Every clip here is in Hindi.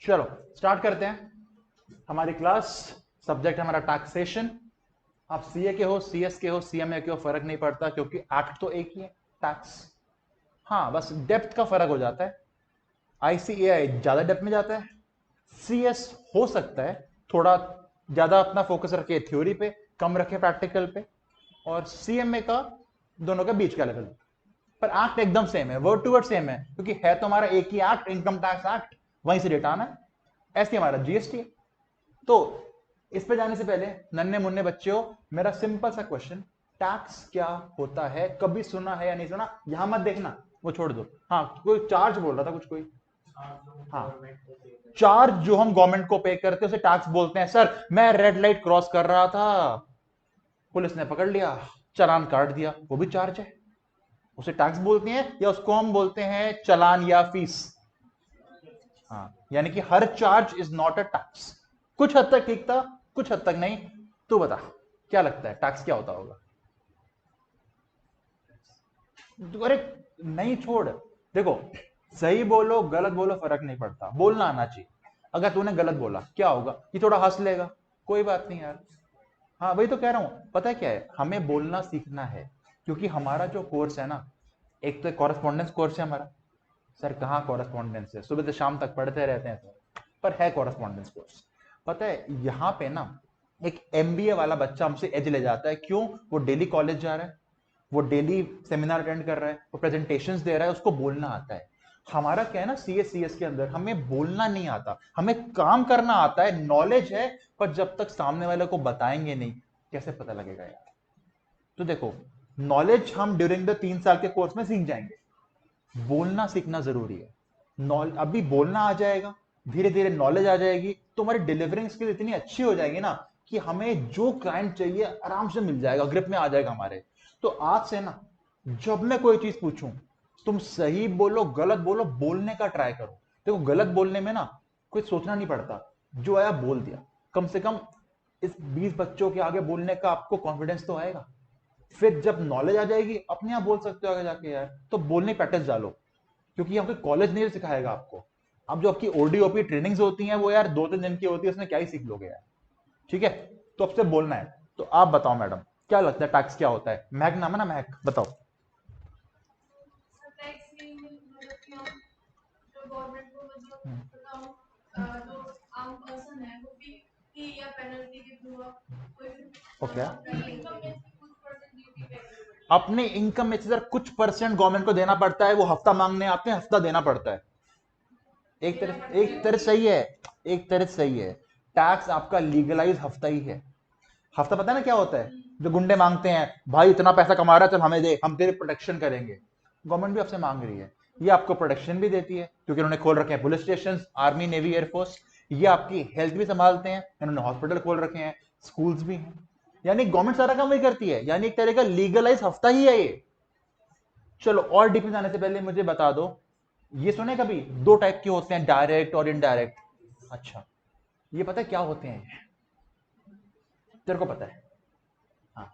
चलो स्टार्ट करते हैं हमारी क्लास। सब्जेक्ट हमारा टैक्सेशन। आप सीए के हो, सीएस के हो, सीएमए के हो, फर्क नहीं पड़ता क्योंकि एक्ट तो एक ही है, टैक्स। हाँ, बस डेप्थ का फर्क हो जाता है। आईसीएआई ज्यादा डेप्थ में जाता है, सीएस हो सकता है थोड़ा ज्यादा अपना फोकस रखे थ्योरी पे, कम रखे प्रैक्टिकल पे, और सीएमए का दोनों के बीच का लेवल। पर एक्ट एकदम सेम है, वर्ड टू वर्ड सेम है, क्योंकि है तो हमारा एक ही एक्ट, इनकम टैक्स एक्ट, वहीं से डेटा आना है। ऐसे हमारा जीएसटी है। तो इस पे जाने से पहले नन्हे मुन्ने बच्चे हो, मेरा सिंपल सा क्वेश्चन, टैक्स क्या होता है? कभी सुना है या नहीं सुना? यहां मत देखना, वो छोड़ दो। हाँ, कोई चार्ज बोल रहा था कुछ, कोई? हाँ, चार्ज जो हम गवर्नमेंट को पे करते हैं उसे टैक्स बोलते हैं। सर मैं रेड लाइट क्रॉस कर रहा था, पुलिस ने पकड़ लिया, चालान काट दिया, वो भी चार्ज है, उसे टैक्स बोलते हैं, या उसको हम बोलते हैं चालान या फीस। हाँ, यानी कि हर charge is not a tax. कुछ हद तक ठीक था, कुछ हद तक नहीं। तू बता क्या लगता है टैक्स क्या होता होगा? अरे नहीं, छोड़। देखो, सही बोलो गलत बोलो फर्क नहीं पड़ता, बोलना आना चाहिए। अगर तूने गलत बोला क्या होगा? ये थोड़ा हंस लेगा, कोई बात नहीं यार। हाँ वही तो कह रहा हूं, पता है क्या है, हमें बोलना सीखना है। क्योंकि हमारा जो कोर्स है ना, एक तो कॉरेस्पॉन्डेंस कोर्स है हमारा। सर कहाँ कॉरेस्पॉन्डेंस है, सुबह से शाम तक पढ़ते रहते हैं सर, पर है कॉरेस्पॉन्डेंस कोर्स। पता है यहाँ पे ना एक एमबीए वाला बच्चा हमसे एज ले जाता है। क्यों? वो डेली कॉलेज जा रहा है, वो डेली सेमिनार अटेंड कर रहा है, वो प्रेजेंटेशंस दे रहा है, उसको बोलना आता है। हमारा क्या है ना, सीएस के अंदर हमें बोलना नहीं आता, हमें काम करना आता है। नॉलेज है, पर जब तक सामने वाले को बताएंगे नहीं, कैसे पता लगेगा यार? तो देखो, नॉलेज हम ड्यूरिंग द 3 साल के कोर्स में सीख जाएंगे, बोलना सीखना जरूरी है। अभी बोलना आ जाएगा, धीरे धीरे नॉलेज आ जाएगी, तो हमारी डिलीवरिंग स्किल इतनी अच्छी हो जाएगी ना कि हमें जो क्लाइंट चाहिए आराम से मिल जाएगा, ग्रिप में आ जाएगा हमारे। तो आज से ना, जब मैं कोई चीज पूछूं, तुम सही बोलो गलत बोलो, बोलने का ट्राई करो। देखो, गलत बोलने में ना कोई सोचना नहीं पड़ता, जो आया बोल दिया। कम से कम इस 20 बच्चों के आगे बोलने का आपको कॉन्फिडेंस तो आएगा। फिर जब नॉलेज आ जाएगी, अपने आप बोल सकते हो आगे जाके यार। तो बोलने प्रैक्टिस डालो, क्योंकि यहाँ पे कॉलेज नहीं सिखाएगा आपको। अब जो आपकी ओडीओपी ट्रेनिंग्स होती हैं वो यार 2-3 दिन की होती है, उसमें क्या ही सीख लोगे यार। ठीक है, तो अब से बोलना है। तो आप बताओ मैडम, क्या लगता है टैक्स क्या होता है? महक नाम है ना, महक बताओ। ओके, अपने इनकम में से सर कुछ परसेंट गवर्नमेंट को देना पड़ता है, वो हफ्ता मांगने आते हैं, हफ्ता देना पड़ता है। एक तरह सही है, एक तरह सही है। टैक्स आपका लीगलाइज हफ्ता ही है। हफ्ता पता है ना क्या होता है? जो गुंडे मांगते हैं, भाई इतना पैसा कमा रहा है, चल हमें दे, हम तेरे प्रोटेक्शन करेंगे। गवर्नमेंट भी आपसे मांग रही है, ये आपको प्रोटेक्शन भी देती है, क्योंकि उन्होंने खोल रखे हैं police station, army, navy, air force. ये आपकी हेल्थ भी संभालते हैं, इन्होंने हॉस्पिटल खोल रखे हैं, स्कूल्स भी हैं। यानी गवर्नमेंट सारा काम वही करती है, यानी एक तरह का लीगलाइज हफ्ता ही है ये। चलो और डीप में जाने से पहले मुझे बता दो, ये सुने कभी 2 टाइप के होते हैं, डायरेक्ट और इनडायरेक्ट? अच्छा, ये पता है क्या होते हैं? तेरे को पता है? हाँ,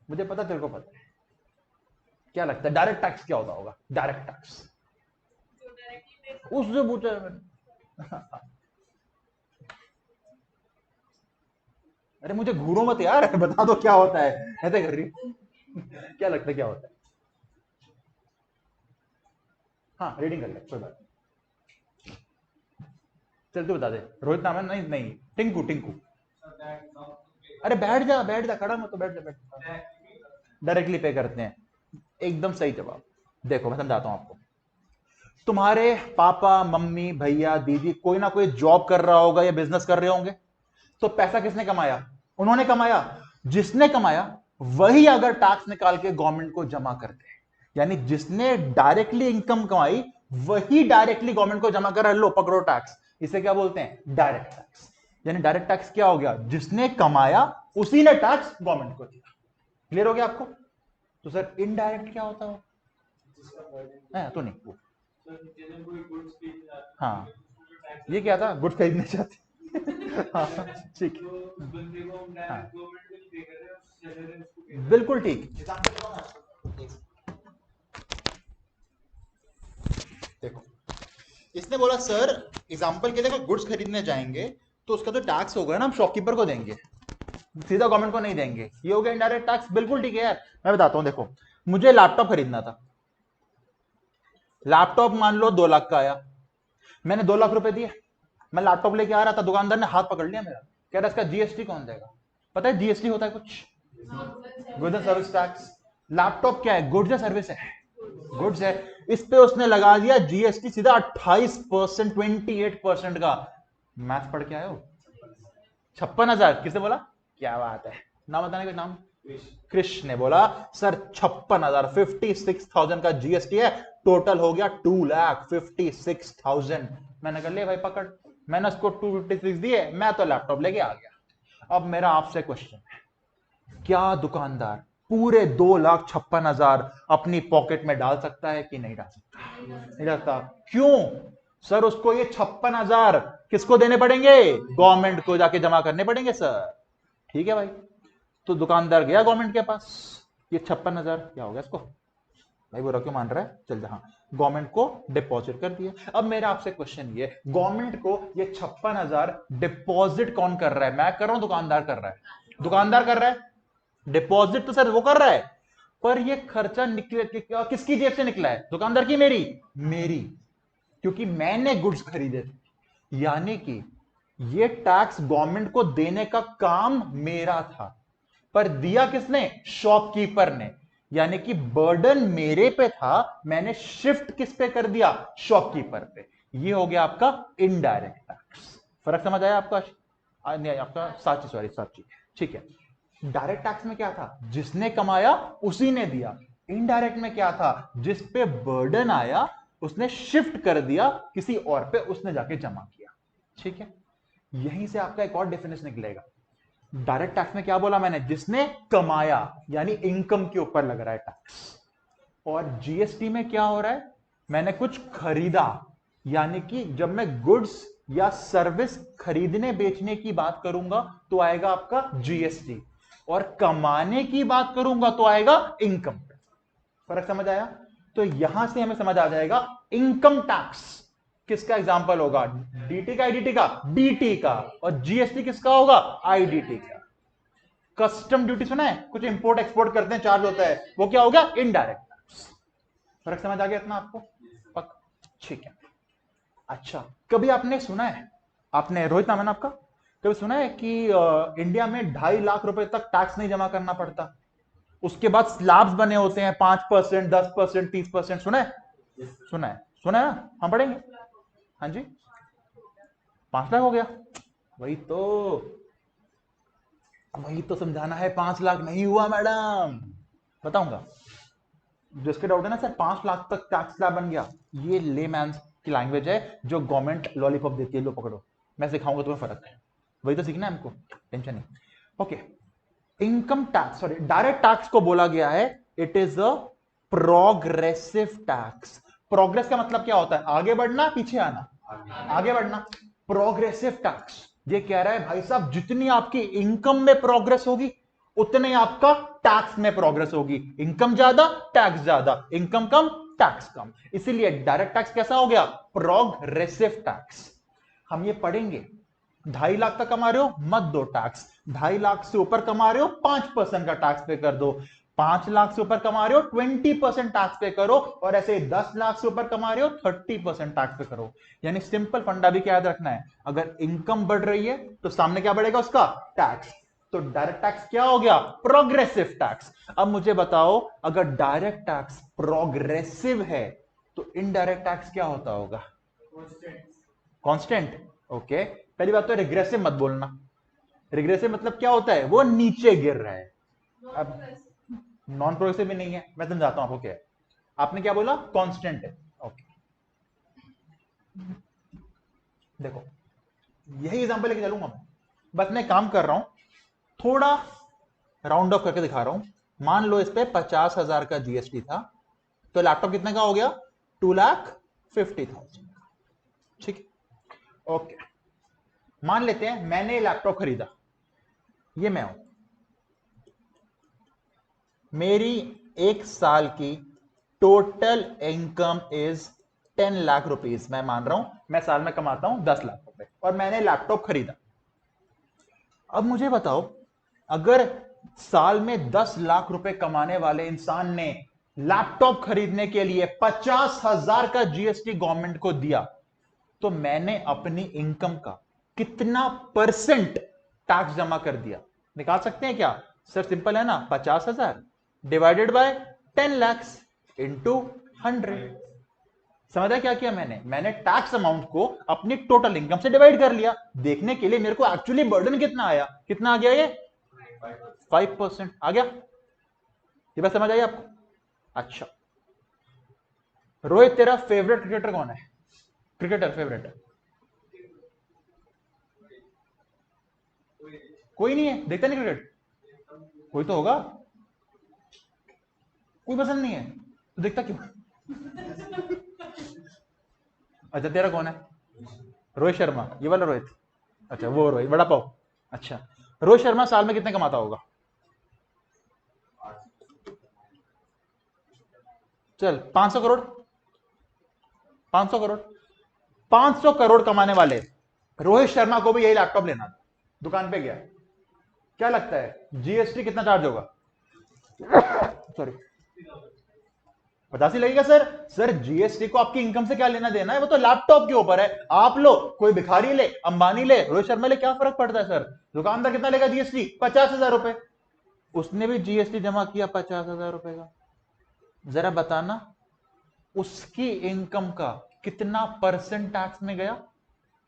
मुझे पता, तेरे को पता है। क्या लगता है डायरेक्ट टैक्स क्या होता होगा? डायरेक्ट टैक्स उससे पूछा है मैंने। अरे मुझे घूरो मत यार, बता दो क्या होता है, ऐसे कर रही। क्या लगता है क्या होता है? हाँ रीडिंग कर ले, कोई बात नहीं। चल तू बता दे। रोहित नाम है? नहीं नहीं, टिंकू, टिंकू। अरे बैठ जा, खड़ा मत तो, बैठ जा, बैठ जा। डायरेक्टली पे करते हैं, एकदम सही जवाब। देखो मैं समझाता हूं आपको। तुम्हारे पापा मम्मी भैया दीदी कोई ना कोई जॉब कर रहा होगा या बिजनेस कर रहे होंगे, तो पैसा किसने कमाया? उन्होंने कमाया। जिसने कमाया वही अगर टैक्स निकाल के गवर्नमेंट को जमा करते हैं, यानी जिसने डायरेक्टली इनकम कमाई वही डायरेक्टली गवर्नमेंट को जमा कर रहा है, लो पकड़ो टैक्स। इसे क्या बोलते हैं? Direct tax. यानी डायरेक्ट टैक्स क्या हो गया? जिसने कमाया उसी ने टैक्स गवर्नमेंट को दिया। क्लियर हो गया आपको? तो सर इनडायरेक्ट क्या होता है? तो नहीं वो। हाँ, ये क्या था? गुड्स खरीदने चाहते। हाँ ठीक है। हाँ बिल्कुल ठीक। देखो, इसने बोला सर एग्जांपल के लिए अगर गुड्स खरीदने जाएंगे तो उसका जो टैक्स होगा ना हम शॉपकीपर को देंगे, सीधा गवर्नमेंट को नहीं देंगे। ये हो गया इनडायरेक्ट टैक्स। बिल्कुल ठीक है यार, मैं बताता हूं। देखो मुझे लैपटॉप खरीदना था, लैपटॉप मान लो 2 लाख का आया, मैंने 2 लाख रुपए दिए, मैं लैपटॉप लेके आ रहा था, दुकानदार ने हाथ पकड़ लिया मेरा, कह रहा इसका जीएसटी कौन देगा? पता है जीएसटी होता है कुछ, goods and service tax. Laptop क्या है? गुड्स या सर्विस है? गुड्स है। इस पे उसने लगा दिया जीएसटी सीधा 28%, 28% का। मैथ पढ़ के आए हो? 56,000 किसने बोला? क्या बात है, नाम बताने का नाम? कृष्ण ने बोला सर 56,000, 56,000 का जीएसटी है, टोटल हो गया 2,56,000। मैंने कहा ले भाई पकड़, मैंने उसको 256 दिए, मैं तो लैपटॉप लेके आ गया। अब मेरा आपसे क्वेश्चन है, क्या दुकानदार पूरे 2,56,000 अपनी पॉकेट में डाल सकता है कि नहीं डाल सकता? नहीं डालता। क्यों? सर उसको ये 56,000 किसको देने पड़ेंगे? गवर्नमेंट को जाके जमा करने पड़ेंगे सर। ठीक है भाई, तो दुकानदार गया गवर्नमेंट के पास, ये 56,000 क्या हो गया इसको? भाई बुरा क्यों मान रहा है? चल जहां गवर्नमेंट को डिपॉजिट कर दिया। अब मेरा आपसे क्वेश्चन ये, गवर्नमेंट को ये 56,000 डिपॉजिट कौन कर रहा है? मैं कर रहा हूं, दुकानदार कर रहा है? दुकानदार कर रहा है। डिपॉजिट तो सर वो कर रहा है, पर ये खर्चा निकले किसकी जेब से निकला है? दुकानदार की? मेरी? मेरी, क्योंकि मैंने गुड्स खरीदे थे। यानी कि ये टैक्स गवर्नमेंट को देने का काम मेरा था, पर दिया किसने? शॉपकीपर ने। यानी कि बर्डन मेरे पे था, मैंने शिफ्ट किस पे कर दिया? शॉपकीपर पे। ये हो गया आपका इनडायरेक्ट टैक्स। फर्क समझ आया आपका? नहीं आपका साची, सॉरी साची। ठीक है, डायरेक्ट टैक्स में क्या था? जिसने कमाया उसी ने दिया। इनडायरेक्ट में क्या था? जिस पे बर्डन आया उसने शिफ्ट कर दिया किसी और पे, उसने जाके जमा किया। ठीक है, यहीं से आपका एक और डिफरेंस निकलेगा। डायरेक्ट टैक्स में क्या बोला मैंने? जिसने कमाया, यानी इनकम के ऊपर लग रहा है टैक्स। और जीएसटी में क्या हो रहा है? मैंने कुछ खरीदा, यानी कि जब मैं गुड्स या सर्विस खरीदने बेचने की बात करूंगा तो आएगा आपका जीएसटी, और कमाने की बात करूंगा तो आएगा इनकम। फर्क समझ आया? तो यहां से हमें समझ आ जाएगा इनकम टैक्स किसका एग्जांपल होगा? डीटी का, आईडीटी का? डीटी का। और जीएसटी किसका होगा? आईडीटी का। कस्टम ड्यूटी सुना है? कुछ इंपोर्ट एक्सपोर्ट करते हैं, चार्ज होता है, वो क्या हो गया? Indirect tax. फर्क समझ आ गया इतना आपको? ठीक है। अच्छा, कभी आपने सुना है, आपने रोहित नाम है ना आपका, कभी सुना है कि इंडिया में 2.5 लाख रुपए तक टैक्स नहीं जमा करना पड़ता, उसके बाद स्लैब्स बने होते हैं 5%, 10%, 30%? सुना है? सुना है, सुना है ना? हम पढ़ेंगे। हाँ जी, 5 लाख हो गया। वही तो, वही तो समझाना है। 5 लाख नहीं हुआ मैडम, बताऊंगा। जिसके डाउट है ना सर 5 लाख तक टैक्स स्लैब बन गया, ये लेमैन की लैंग्वेज है जो गवर्नमेंट लॉलीपॉप देती है, लो पकड़ो, मैं सिखाऊंगा तुम्हें फर्क है। वही तो सीखना है हमको, टेंशन नहीं। Okay, income tax, sorry direct tax को बोला गया है it is a progressive tax. Progress का मतलब क्या होता है? आगे बढ़ना, पीछे आना? आगे बढ़ना। प्रोग्रेसिव टैक्स ये कह रहा है भाई साहब जितनी आपकी इनकम में प्रोग्रेस होगी उतने ही आपका टैक्स में प्रोग्रेस होगी। इनकम ज्यादा, टैक्स ज्यादा, इनकम कम, टैक्स कम। इसीलिए डायरेक्ट टैक्स कैसा हो गया? Progressive tax. हम ये पढ़ेंगे। 2.5 लाख तक कमा रहे हो, मत दो टैक्स। 2.5 लाख से ऊपर कमा रहे हो, 5% का टैक्स पे कर दो। 5 लाख से ऊपर कमा रहे हो, 20% टैक्स पे करो। और ऐसे 10 लाख से ऊपर कमा रहे हो, 30% टैक्स पे करो। यानी सिंपल फंडा भी क्या याद रखना है? अगर इनकम बढ़ रही है तो सामने क्या बढ़ेगा? उसका टैक्स। तो डायरेक्ट टैक्स क्या हो गया? Progressive tax. अब मुझे बताओ, अगर डायरेक्ट टैक्स प्रोग्रेसिव है तो इनडायरेक्ट टैक्स क्या होता होगा? कांस्टेंट। ओके, पहली बात तो रिग्रेसिव मत बोलना। रिग्रेसिव मतलब क्या होता है? वो नीचे गिर रहा है। अब नॉन प्रोग्रेसिव भी नहीं है, मैं समझाता हूं आपको क्या है। आपने क्या बोला? कांस्टेंट है। ओके, देखो यही एग्जांपल लेके चलूंगा मैं, बस मैं काम कर रहा हूं, थोड़ा राउंड ऑफ करके दिखा रहा हूं। मान लो इस पे 50,000 का जीएसटी था, तो लैपटॉप कितने का हो गया? 2,50,000। ठीक, ओके। मान लेते हैं मैंने लैपटॉप खरीदा, ये मैं हूं, मेरी 1 साल की total income is 10 lakh rupees, मैं मान रहा हूं मैं साल में कमाता हूं 10 लाख रुपए और मैंने लैपटॉप खरीदा। अब मुझे बताओ, अगर साल में 10 लाख रुपए कमाने वाले इंसान ने लैपटॉप खरीदने के लिए 50,000 का जीएसटी गवर्नमेंट को दिया, तो मैंने अपनी इनकम का कितना परसेंट टैक्स जमा कर दिया? निकाल सकते हैं क्या सर? सिंपल है ना, 50,000 डिवाइडेड बाय 10 लाख इंटू 100। समझा क्या किया मैंने टैक्स अमाउंट को अपनी टोटल इनकम से डिवाइड कर लिया, देखने के लिए मेरे को एक्चुअली बर्डन कितना आया। कितना आ गया? ये 5% आ गया। ये बात समझ आई आपको? अच्छा रोहित, तेरा फेवरेट क्रिकेटर कौन है? क्रिकेटर फेवरेट कोई नहीं है? देखता नहीं क्रिकेट? कोई तो होगा। कोई पसंद नहीं है तो देखता क्यों? अच्छा तेरा कौन है? रोहित शर्मा, ये वाला रोहित? अच्छा वो रोहित बड़ा पाव। अच्छा रोहित शर्मा साल में कितने कमाता होगा? चल 500 करोड़। 500 करोड़। 500 करोड़ कमाने वाले रोहित शर्मा को भी यही लैपटॉप लेना था, दुकान पे गया, क्या लगता है जीएसटी कितना चार्ज होगा? सॉरी 85 लगेगा सर। सर जीएसटी को आपकी इनकम से क्या लेना देना है? वो तो लैपटॉप के ऊपर है। आप लो, कोई भिखारी ले, अंबानी ले, रोहित शर्मा ले, क्या फर्क पड़ता है सर? दुकानदार कितना लेगा जीएसटी? 50,000 रुपए। उसने भी जीएसटी जमा किया 50,000 रुपए का। जरा बताना उसकी इनकम का कितना परसेंट टैक्स में गया?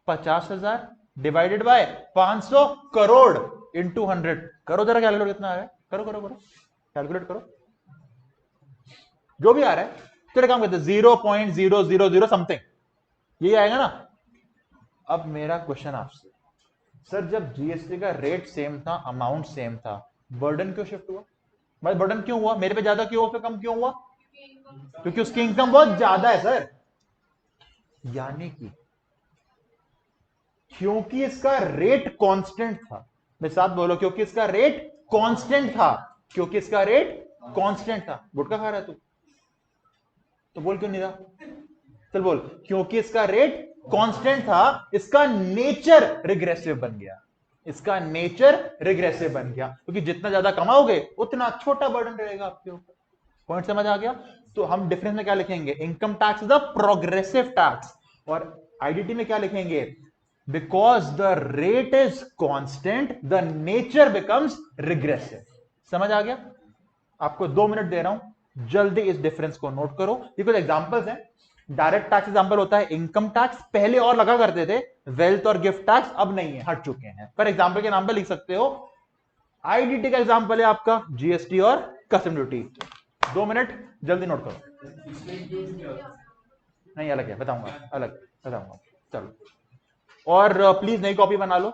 50,000 डिवाइडेड बाय 500 करोड़ इंटू 100। करो जरा कैलकुलेट, कितना आ रहा है? करो करो करो, कैलकुलेट करो, जो भी आ रहा है। चलो काम करते हैं, 0.000 समथिंग, ये आएगा ना। अब मेरा क्वेश्चन आपसे, सर जब जीएसटी का रेट सेम था, अमाउंट सेम था, बर्डन क्यों शिफ्ट हुआ? भाई बर्डन क्यों हुआ? मेरे पे ज्यादा क्यों, उस पे कम क्यों हुआ? क्योंकि उसकी इनकम बहुत ज्यादा है सर। यानी कि क्योंकि इसका रेट कांस्टेंट था। मेरे साथ बोलो, क्योंकि इसका रेट कांस्टेंट था। क्योंकि इसका रेट कांस्टेंट था। गुटखा खा रहा है तू तो बोल क्यों नहीं रहा? चल बोल। क्योंकि इसका रेट कांस्टेंट था, इसका नेचर रिग्रेसिव बन गया। इसका नेचर रिग्रेसिव बन गया, क्योंकि जितना ज्यादा कमाओगे उतना छोटा बर्डन रहेगा आपके ऊपर। पॉइंट समझ आ गया? तो हम डिफरेंस में क्या लिखेंगे? Income tax is a progressive tax. और आईडीटी में क्या लिखेंगे? Because the rate is constant the nature becomes regressive. समझ आ गया? आपको 2 मिनट दे रहा हूं, जल्दी इस डिफरेंस को नोट करो। ये कुछ एग्जांपल्स हैं। डायरेक्ट टैक्स एग्जांपल होता है इनकम टैक्स, पहले और लगा करते थे। वेल्थ और गिफ्ट टैक्स अब नहीं है, हट चुके हैं। पर एग्जांपल के नाम पे लिख सकते हो। आईडीटी का एग्जांपल है आपका जीएसटी और कस्टम ड्यूटी। 2 मिनट, जल्दी नोट करो। नहीं अलग है, बताऊंगा, अलग बताऊंगा। चलो, और प्लीज नई कॉपी बना लो,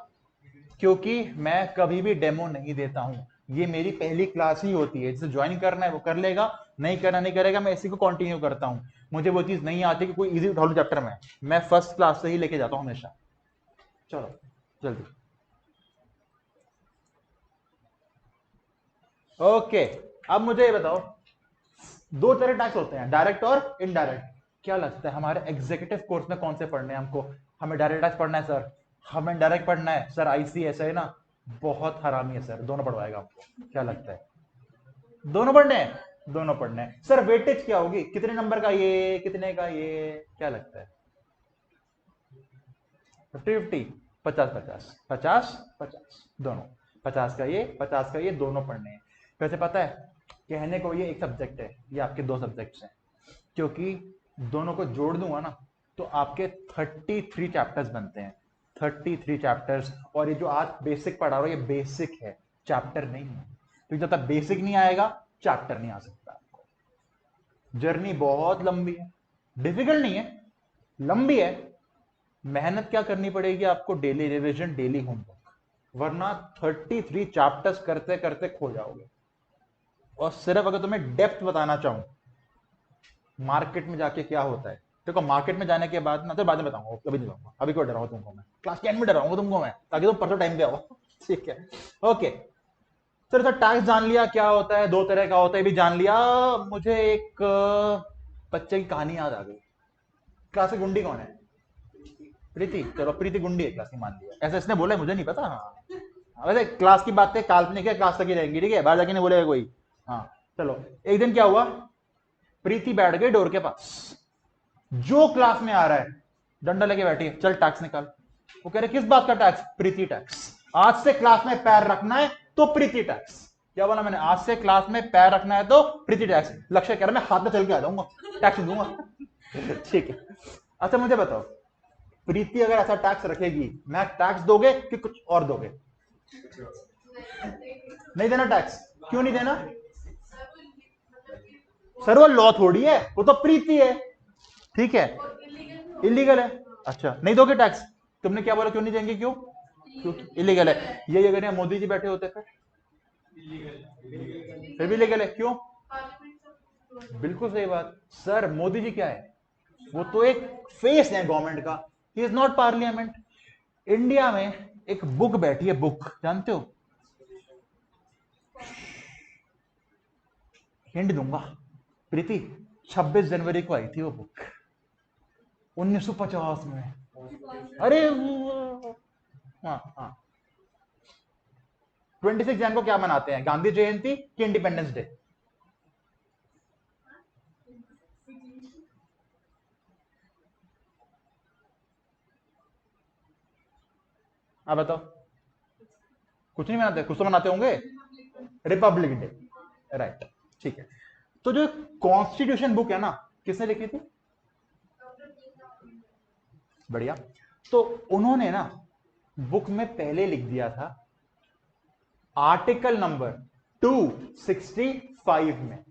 क्योंकि मैं कभी भी डेमो नहीं देता हूं। ये मेरी पहली क्लास ही होती है। जिसे ज्वाइन करना है वो कर लेगा, नहीं करना नहीं करेगा। मैं इसी को कंटिन्यू करता हूं। मुझे वो चीज नहीं आती कि कोई इजी उठा लो चैप्टर में, मैं फर्स्ट क्लास से ही लेके जाता हूं हमेशा। चलो जल्दी। ओके, अब मुझे ये बताओ, 2 तरह टैक्स होते हैं, डायरेक्ट और इनडायरेक्ट। क्या लगता है हमारे एग्जीक्यूटिव कोर्स में कौन से पढ़ने हैं हमको? हमें डायरेक्ट टैक्स पढ़ना है सर, हमें डायरेक्ट पढ़ना है सर। आईसीएस है ना, बहुत हरामी है सर, दोनों पढ़वाएगा आपको। क्या लगता है? दोनों पढ़ने हैं? दोनों पढ़ने हैं सर। वेटेज क्या होगी? कितने नंबर का ये, कितने का ये? क्या लगता है? 50-50, 50-50, 50-50 दोनों। 50 का ये, 50 का ये, दोनों पढ़ने हैं। कैसे पता है? कहने को ये एक सब्जेक्ट है, ये आपके 2 सब्जेक्ट्स हैं, क्योंकि दोनों को जोड़ दूंगा ना तो आपके 33 चैप्टर्स बनते हैं। 33 चैप्टर्स। और ये जो आज बेसिक पढ़ा रहा हूं, ये बेसिक है, चैप्टर नहीं है। तो जब तक बेसिक नहीं आएगा चैप्टर नहीं आ सकता। आपको जर्नी बहुत लंबी है, डिफिकल्ट नहीं है, लंबी है। मेहनत क्या करनी पड़ेगी आपको? डेली रिवीजन, डेली होमवर्क, वरना 33 चैप्टर्स करते करते खो जाओगे। और सिर्फ अगर तुम्हें डेप्थ बताना चाहूं मार्केट में जाके क्या होता है, देखो मार्केट में जाने के बाद ना, तो बाद में बताऊंगा, कभी नहीं बताऊंगा। अभी क्यों डराऊं तुमको मैं? क्लास 10 में डराऊंगा तुमको मैं, ताकि तुम परसों टाइम पे आओ। ठीक है, ओके। सर सर टैक्स जान लिया क्या होता है, 2 तरह का होता है भी जान लिया। मुझे एक बच्चे की कहानी याद आ गई। क्लास की गुंडी कौन है? प्रीति। चलो प्रीति गुंडी है क्लास की, मान लिया। ऐसा इसने बोला है, मुझे नहीं पता। हाँ वैसे क्लास की बातें काल्पनिक है, क्लास तक ही रहेंगी, ठीक है, बाहर जाके नहीं बोलेगा कोई। हाँ चलो, एक दिन क्या हुआ, प्रीति बैठ गई डोर के पास, जो क्लास में आ रहा है डंडा लेके बैठी है, चल टैक्स निकाल। वो कह रहे किस बात का टैक्स? प्रीति टैक्स। आज से क्लास में पैर रखना है तो प्रीति टैक्स। क्या बोला मैंने? आज से क्लास में पैर रखना है तो प्रीति टैक्स। लक्ष्य कह रहा मैं हाथ में चल के आ जाऊंगा, टैक्स दूंगा। ठीक है, अच्छा मुझे बताओ, प्रीति अगर ऐसा टैक्स रखेगी, मैं टैक्स दोगे कि कुछ और दोगे? नहीं देना टैक्स? क्यों नहीं देना? सर वो लॉ थोड़ी है, वो तो प्रीति है, ठीक है, इलीगल है। अच्छा नहीं दोगे टैक्स? तुमने क्या बोला, क्यों नहीं देंगे? क्यों? क्योंकि इलीगल है। ये अगर यहाँ मोदी जी बैठे होते फिर भी इलीगल है। क्यों? बिल्कुल सही बात सर। मोदी जी क्या है? वो तो एक फेस है गवर्नमेंट का, he is not parliament. India में एक बुक बैठी है, बुक जानते हो? हिंट दूंगा, प्रीति 26 जनवरी को आई थी वो बुक, 1950 में। अरे हाँ हाँ। 26 जन को क्या मनाते हैं, गांधी जयंती कि इंडिपेंडेंस डे? आप बताओ। कुछ नहीं मनाते? कुछ तो मनाते होंगे। रिपब्लिक डे, राइट, ठीक है। तो जो कॉन्स्टिट्यूशन बुक है ना, किसने लिखी थी? बढ़िया। तो उन्होंने ना बुक में पहले लिख दिया था आर्टिकल नंबर 265 में।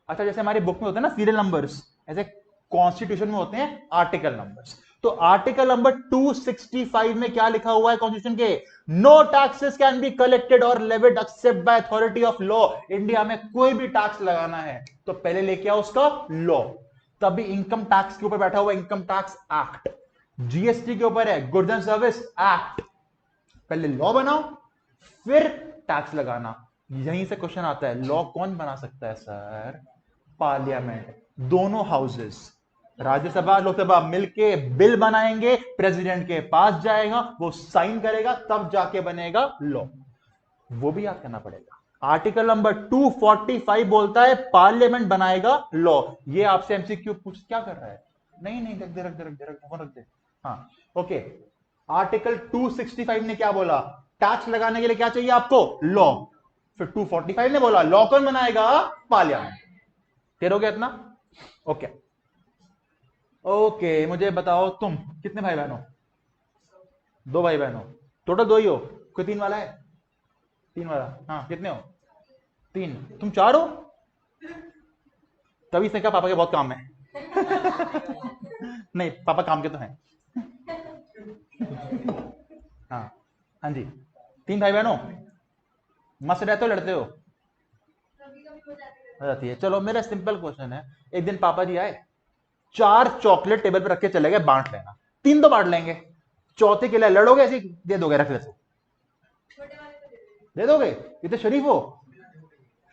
अच्छा जैसे हमारी बुक में होते हैं ना सीरियल नंबर्स, ऐसे कॉन्स्टिट्यूशन में होते हैं आर्टिकल नंबर्स। तो आर्टिकल नंबर 265 में क्या लिखा हुआ है कॉन्स्टिट्यूशन के? No taxes can be collected और levied except by authority of law. India में कोई भी टैक्स लगाना है तो पहले लेके आओ उसका लॉ। तभी इनकम टैक्स के ऊपर बैठा हुआ इनकम टैक्स एक्ट, जीएसटी के ऊपर है गुड्स एंड सर्विस एक्ट। पहले लॉ बनाओ फिर टैक्स लगाना। यहीं से क्वेश्चन आता है, लॉ कौन बना सकता है सर? पार्लियामेंट, दोनों हाउसेस, राज्यसभा लोकसभा मिलके बिल बनाएंगे, प्रेसिडेंट के पास जाएगा, वो साइन करेगा, तब जाके बनेगा लॉ। वो भी याद करना पड़ेगा। आर्टिकल नंबर 245 बोलता है पार्लियामेंट बनाएगा लॉ। ये आपसे एमसीक्यू पूछ क्या कर रहा है? नहीं नहीं, रख दे रख दे रख दे रख दे। हाँ ओके। आर्टिकल 265 ने क्या बोला? टैक्स लगाने के लिए क्या चाहिए आपको? लॉ। फिर 245 ने बोला लॉ कौन बनाएगा? पार्लियामेंट। क्लियर हो गया इतना? Okay okay. मुझे बताओ तुम कितने भाई बहन हो? 2 भाई बहन हो, टोटल 2 ही हो? कोई 3 वाला है? 3 वाला, हाँ कितने हो? 3। तुम 4 हो? तभी से क्या पापा के बहुत काम है। नहीं पापा काम के तो हैं। हाँ हाँ जी। 3 भाई बहन हो? मस्त रहते हो लड़ते हो? हो जाती है। चलो मेरा सिंपल क्वेश्चन है, एक दिन पापा जी आए, 4 चॉकलेट टेबल पे रख के चले गए, बांट लेना। 3 तो बांट लेंगे, चौथे के लिए लड़ोगे? ऐसे दे दोगे रख ले? दे दोगे? इतने शरीफ हो।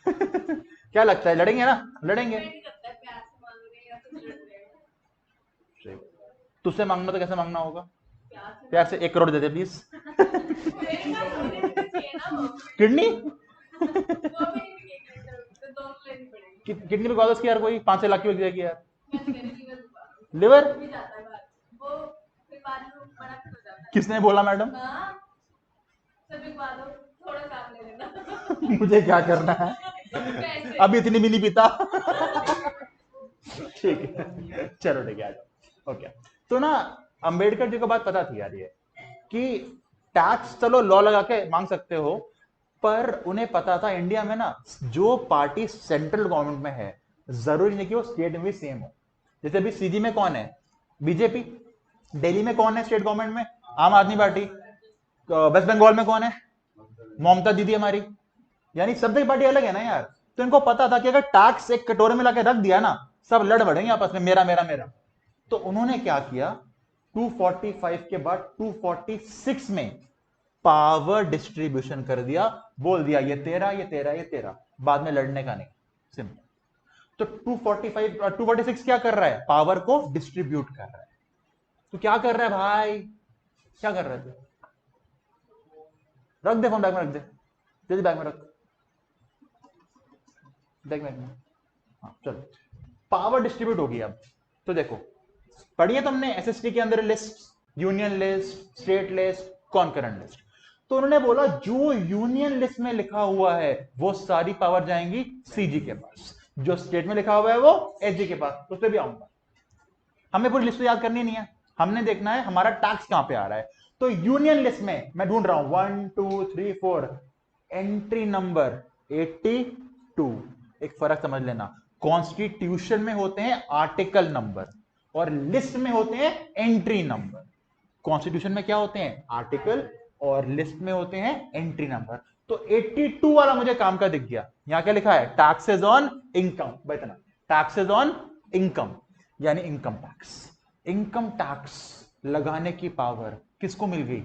क्या लगता है लड़ेंगे ना? लड़ेंगे। तुझसे मांगना तो कैसे मांगना होगा? प्यार से 1 करोड़ दे दे प्लीज। किडनी? किडनी भी उसकी यार, कोई 5-6 लाख की बिक जाएगी यार। लिवर? किसने बोला मैडम? मुझे क्या करना है, अभी इतनी भी नहीं पीता। ठीक है चलो ठीक है, आ जाओ। ओके तो ना अंबेडकर जी को बात पता थी यार ये, कि टैक्स चलो लॉ लगा के मांग सकते हो, पर उन्हें पता था इंडिया में ना जो पार्टी सेंट्रल गवर्नमेंट में है जरूरी नहीं कि वो स्टेट में भी सेम हो। जैसे अभी सीजी में कौन है? बीजेपी। दिल्ली में कौन है स्टेट गवर्नमेंट में? आम आदमी पार्टी। वेस्ट बंगाल में कौन है? ममता दीदी हमारी। यानी सब जगह पार्टी अलग है ना यार। तो इनको पता था कि अगर टैक्स एक कटोरे में लाके रख दिया ना, सब लड़ बढ़ेंगे आपस में, मेरा मेरा मेरा। तो उन्होंने क्या किया, 245 के बाद 246 में पावर डिस्ट्रीब्यूशन कर दिया, बोल दिया ये तेरा ये तेरा ये तेरा, बाद में लड़ने का नहीं, सिंपल। तो 246 क्या कर रहा है? पावर को डिस्ट्रीब्यूट कर रहा है। तू क्या कर रहा है भाई, क्या कर रहा है तू? रख दे फोन, बैग में रख दे, जल्दी बैग में रख, बैग में। हाँ चलो, पावर डिस्ट्रीब्यूट होगी अब। तो देखो, पढ़िए तुमने एसएसटी के अंदर list, union list, state list, concurrent list. तो उन्होंने बोला जो यूनियन लिस्ट में लिखा हुआ है वो सारी पावर जाएंगी सीजी के पास, जो स्टेट में लिखा हुआ है वो एसजी के पास। उस पर भी आऊंगा, हमें पूरी लिस्ट तो याद करनी नहीं है, हमने देखना है हमारा टैक्स कहां पे आ रहा है। तो यूनियन लिस्ट में मैं ढूंढ रहा हूं 1 2 3 4, एंट्री नंबर 82। एक फर्क समझ लेना, कॉन्स्टिट्यूशन में होते हैं आर्टिकल नंबर और लिस्ट में होते हैं एंट्री नंबर। कॉन्स्टिट्यूशन में क्या होते हैं, आर्टिकल, और लिस्ट में होते हैं एंट्री नंबर। तो 82 वाला मुझे काम का दिख गया। यहां क्या लिखा है, टैक्सेस ऑन इनकम, इतना, टैक्सेस ऑन इनकम यानी इनकम टैक्स। इनकम टैक्स लगाने की पावर किसको मिल गई,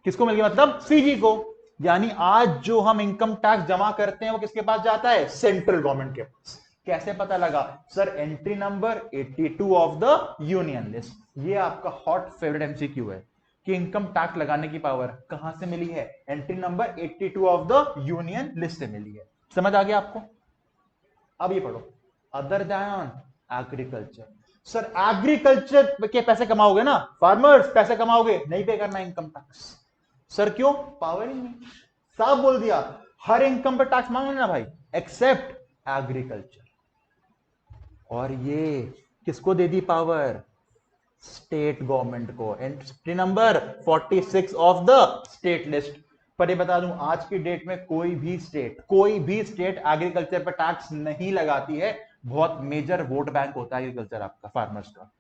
किसको मिल गई, मतलब सीजी को। यानी आज जो हम इनकम टैक्स जमा करते हैं वो किसके पास जाता है, सेंट्रल गवर्नमेंट के पास। कैसे पता लगा sir, entry number 82 of the union list. ये आपका हॉट फेवरेट एमसीक्यू है कि इनकम टैक्स लगाने की पावर कहां से मिली है, entry number 82 of the union list से मिली है। समझ आ गया आपको? अब ये पढ़ो, other than agriculture. Sir agriculture के पैसे कमाओगे ना, फार्मर्स पैसे कमाओगे, नहीं पे करना इनकम टैक्स। सर क्यों, पावर ही नहीं। साफ बोल दिया, हर इनकम पे टैक्स मांग लेना भाई, एक्सेप्ट एग्रीकल्चर। और ये किसको दे दी पावर, स्टेट गवर्नमेंट को। Entry number 46 of the state list. पर ये बता दूं, आज की डेट में कोई भी स्टेट एग्रीकल्चर पर टैक्स नहीं लगाती है। बहुत मेजर वोट बैंक होता है एग्रीकल्चर आपका, फार्मर्स का।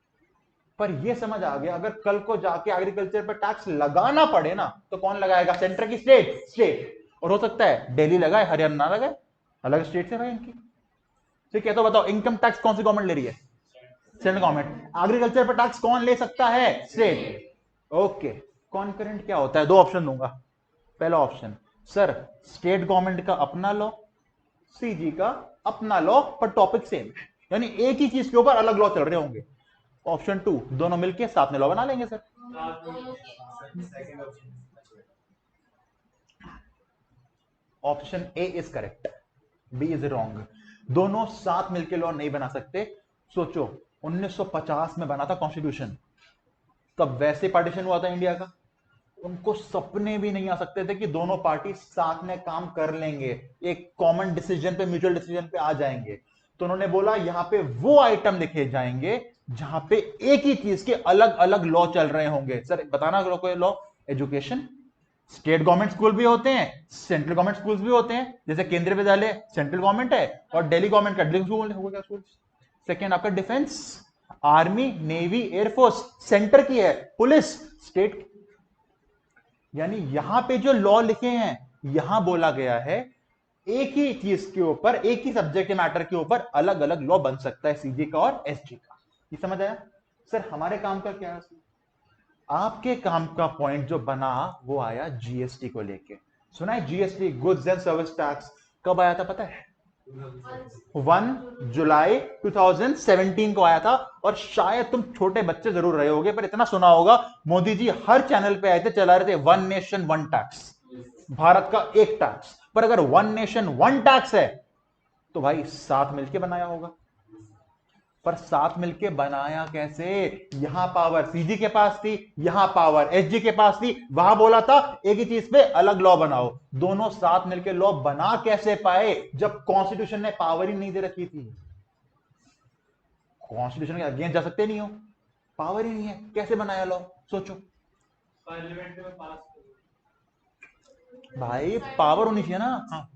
पर ये समझ आ गया, अगर कल को जाके एग्रीकल्चर पर टैक्स लगाना पड़े ना, तो कौन लगाएगा, सेंटर की स्टेट। और हो सकता है दिल्ली लगाए, हरियाणा ना लगाए, अलग स्टेट से भाई इनकी। ठीक है, तो बताओ इनकम टैक्स कौन सी गवर्नमेंट ले रही है, सेंट्रल गवर्नमेंट। एग्रीकल्चर पर टैक्स कौन ले सकता है, स्टेट। ओके, कॉन्करेंट क्या होता है, दो ऑप्शन दूंगा। पहला ऑप्शन, सर स्टेट गवर्नमेंट का अपना लॉ, सीजी का अपना लॉ, पर टॉपिक सेम, यानी एक ही चीज के ऊपर अलग लॉ चल रहे होंगे। ऑप्शन 2, दोनों मिलके साथ में लॉ बना लेंगे sir. Option A is correct, B is wrong. दोनों साथ मिलकर लॉ नहीं बना सकते। सोचो 1950 में बना था कॉन्स्टिट्यूशन, तब वैसे पार्टीशन हुआ था इंडिया का, उनको सपने भी नहीं आ सकते थे कि दोनों पार्टी साथ में काम कर लेंगे, एक कॉमन डिसीजन पे, म्यूचुअल डिसीजन पे आ जाएंगे। तो उन्होंने बोला यहां पे वो आइटम लिखे जाएंगे जहां पे एक ही चीज के अलग अलग लॉ चल रहे होंगे। सर बताना कोई law, education, state government school भी होते हैं, सेंट्रल गवर्नमेंट स्कूल भी होते हैं, जैसे केंद्रीय विद्यालय सेंट्रल गवर्नमेंट है और दिल्ली गवर्नमेंट का दिल्ली स्कूल होगा क्या स्कूल। सेकेंड आपका defence, army, navy, air force centre की है, पुलिस स्टेट। यानी यहां पे जो लॉ लिखे हैं, यहां बोला गया है एक ही चीज के ऊपर, एक ही सब्जेक्ट मैटर के ऊपर अलग अलग लॉ बन सकता है, सीजी का और एसजी का। ये समझ आया? सर हमारे काम का क्या है, आपके काम का पॉइंट जो बना वो आया जीएसटी को लेके। सुना है GST, goods and service tax, कब आया था पता है? 1 जुलाई 2017 को आया था। और शायद तुम छोटे बच्चे जरूर रहे होगे, पर इतना सुना होगा, मोदी जी हर चैनल पे आए थे, चला रहे थे 1 नेशन 1 टैक्स, भारत का एक टैक्स। पर अगर 1 नेशन 1 टैक्स है तो भाई साथ मिलके बनाया होगा। पर साथ मिलके बनाया कैसे, यहां पावर सीजी के पास थी, यहां पावर एसजी के पास थी, वहां बोला था एक ही चीज पे अलग लॉ बनाओ। दोनों साथ मिलके लॉ बना कैसे पाए जब कॉन्स्टिट्यूशन ने पावर ही नहीं दे रखी थी। कॉन्स्टिट्यूशन के अगेंस्ट जा सकते नहीं हो, पावर ही नहीं है, कैसे बनाया लॉ, सोचो। पार्लियामेंट में पास भाई पावर होनी चाहिए ना। हाँ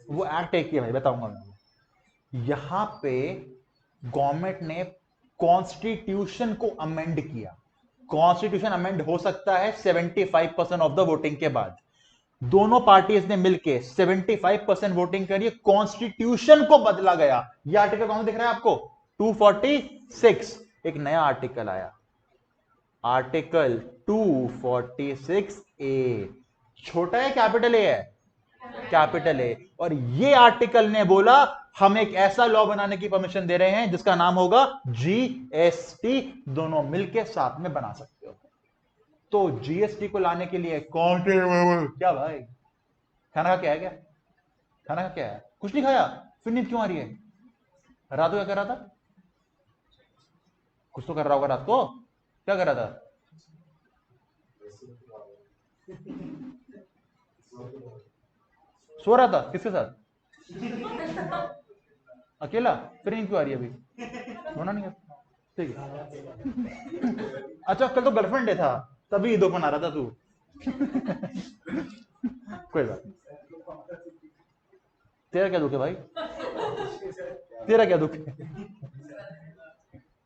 वो एक्ट एक ही है भाई, बताऊंगा मैं। यहां पे गवर्नमेंट ने कॉन्स्टिट्यूशन को अमेंड किया। कॉन्स्टिट्यूशन अमेंड हो सकता है 75% ऑफ द वोटिंग के बाद। दोनों पार्टीज ने मिलकर 75% वोटिंग करी, कॉन्स्टिट्यूशन को बदला गया। यह आर्टिकल कौन सा दिख रहा है आपको, 246। एक नया आर्टिकल आया, आर्टिकल 246 ए। छोटा है कैपिटल ए है, कैपिटल ए। और ये आर्टिकल ने बोला हम एक ऐसा लॉ बनाने की परमिशन दे रहे हैं जिसका नाम होगा जीएसटी, दोनों मिलके साथ में बना सकते हो। तो जीएसटी को लाने के लिए कौन क्या भाई, खाना का क्या है, क्या खाना का क्या है, कुछ नहीं खाया, फिर नींद क्यों आ रही है, रात को क्या कर रहा था, कुछ तो कर रहा होगा रात को, क्या कर रहा था, सो रहा था, किसके साथ, अकेला, फिर नींद क्यों आ रही है अभी, होना नहीं है, ठीक है। अच्छा कल तो गर्लफ्रेंड डे था तभी दो बना रहा था तू। कोई बात नहीं, तेरा क्या दुख है भाई, तेरा क्या दुख है,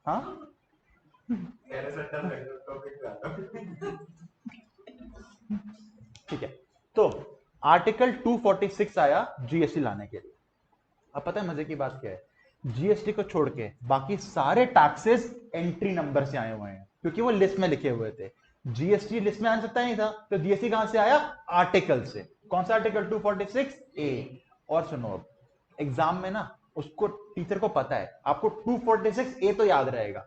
हाँ ठीक है। तो आर्टिकल 246 आया जीएसटी लाने के लिए। अब पता है मजे की बात क्या है, जीएसटी को छोड़ के बाकी सारे टैक्सेस एंट्री नंबर से आए हुए हैं क्योंकि वो लिस्ट में लिखे हुए थे। जीएसटी लिस्ट में आ सकता नहीं था, तो जीएसटी कहां से आया, आर्टिकल से। कौन सा आर्टिकल, 246 ए। और सुनो एग्जाम में ना उसको टीचर को पता है आपको 246 ए तो याद रहेगा,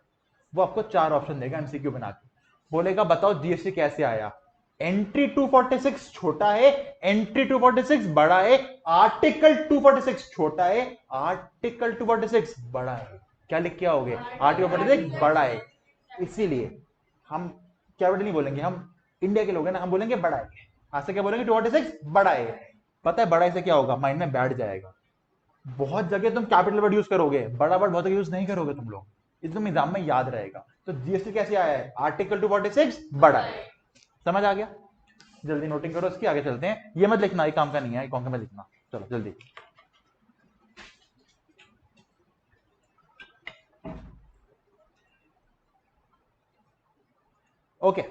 वो आपको 4 ऑप्शन देगा एमसीक्यू बना के, बोलेगा बताओ जीएसटी कैसे आया। एंट्री 246 छोटा है, एंट्री 246 बड़ा है, आर्टिकल 246 छोटा है, आर्टिकल 246 बड़ा है। क्या लिख के आओगे, आर्टिकल 246 बड़ा है। इसीलिए हम कैपिटल नहीं बोलेंगे, हम इंडिया के लोग हैं ना, हम बोलेंगे बड़ा है। आज से क्या बोलेंगे, 246 बड़ा है। पता है बड़ा से क्या होगा, माइंड में बैठ जाएगा। बहुत जगह तुम कैपिटल वर्ड यूज करोगे, बड़ा वर्ड बहुत जगह यूज नहीं करोगे तुम लोग, एकदम एग्जाम में याद रहेगा। तो जीएसटी कैसे आया है, आर्टिकल 246 बड़ा है। समझ आ गया, जल्दी नोटिंग करो इसकी, आगे चलते हैं। ये मत लिखना, ये काम का नहीं है, कौन में लिखना, चलो जल्दी। ओके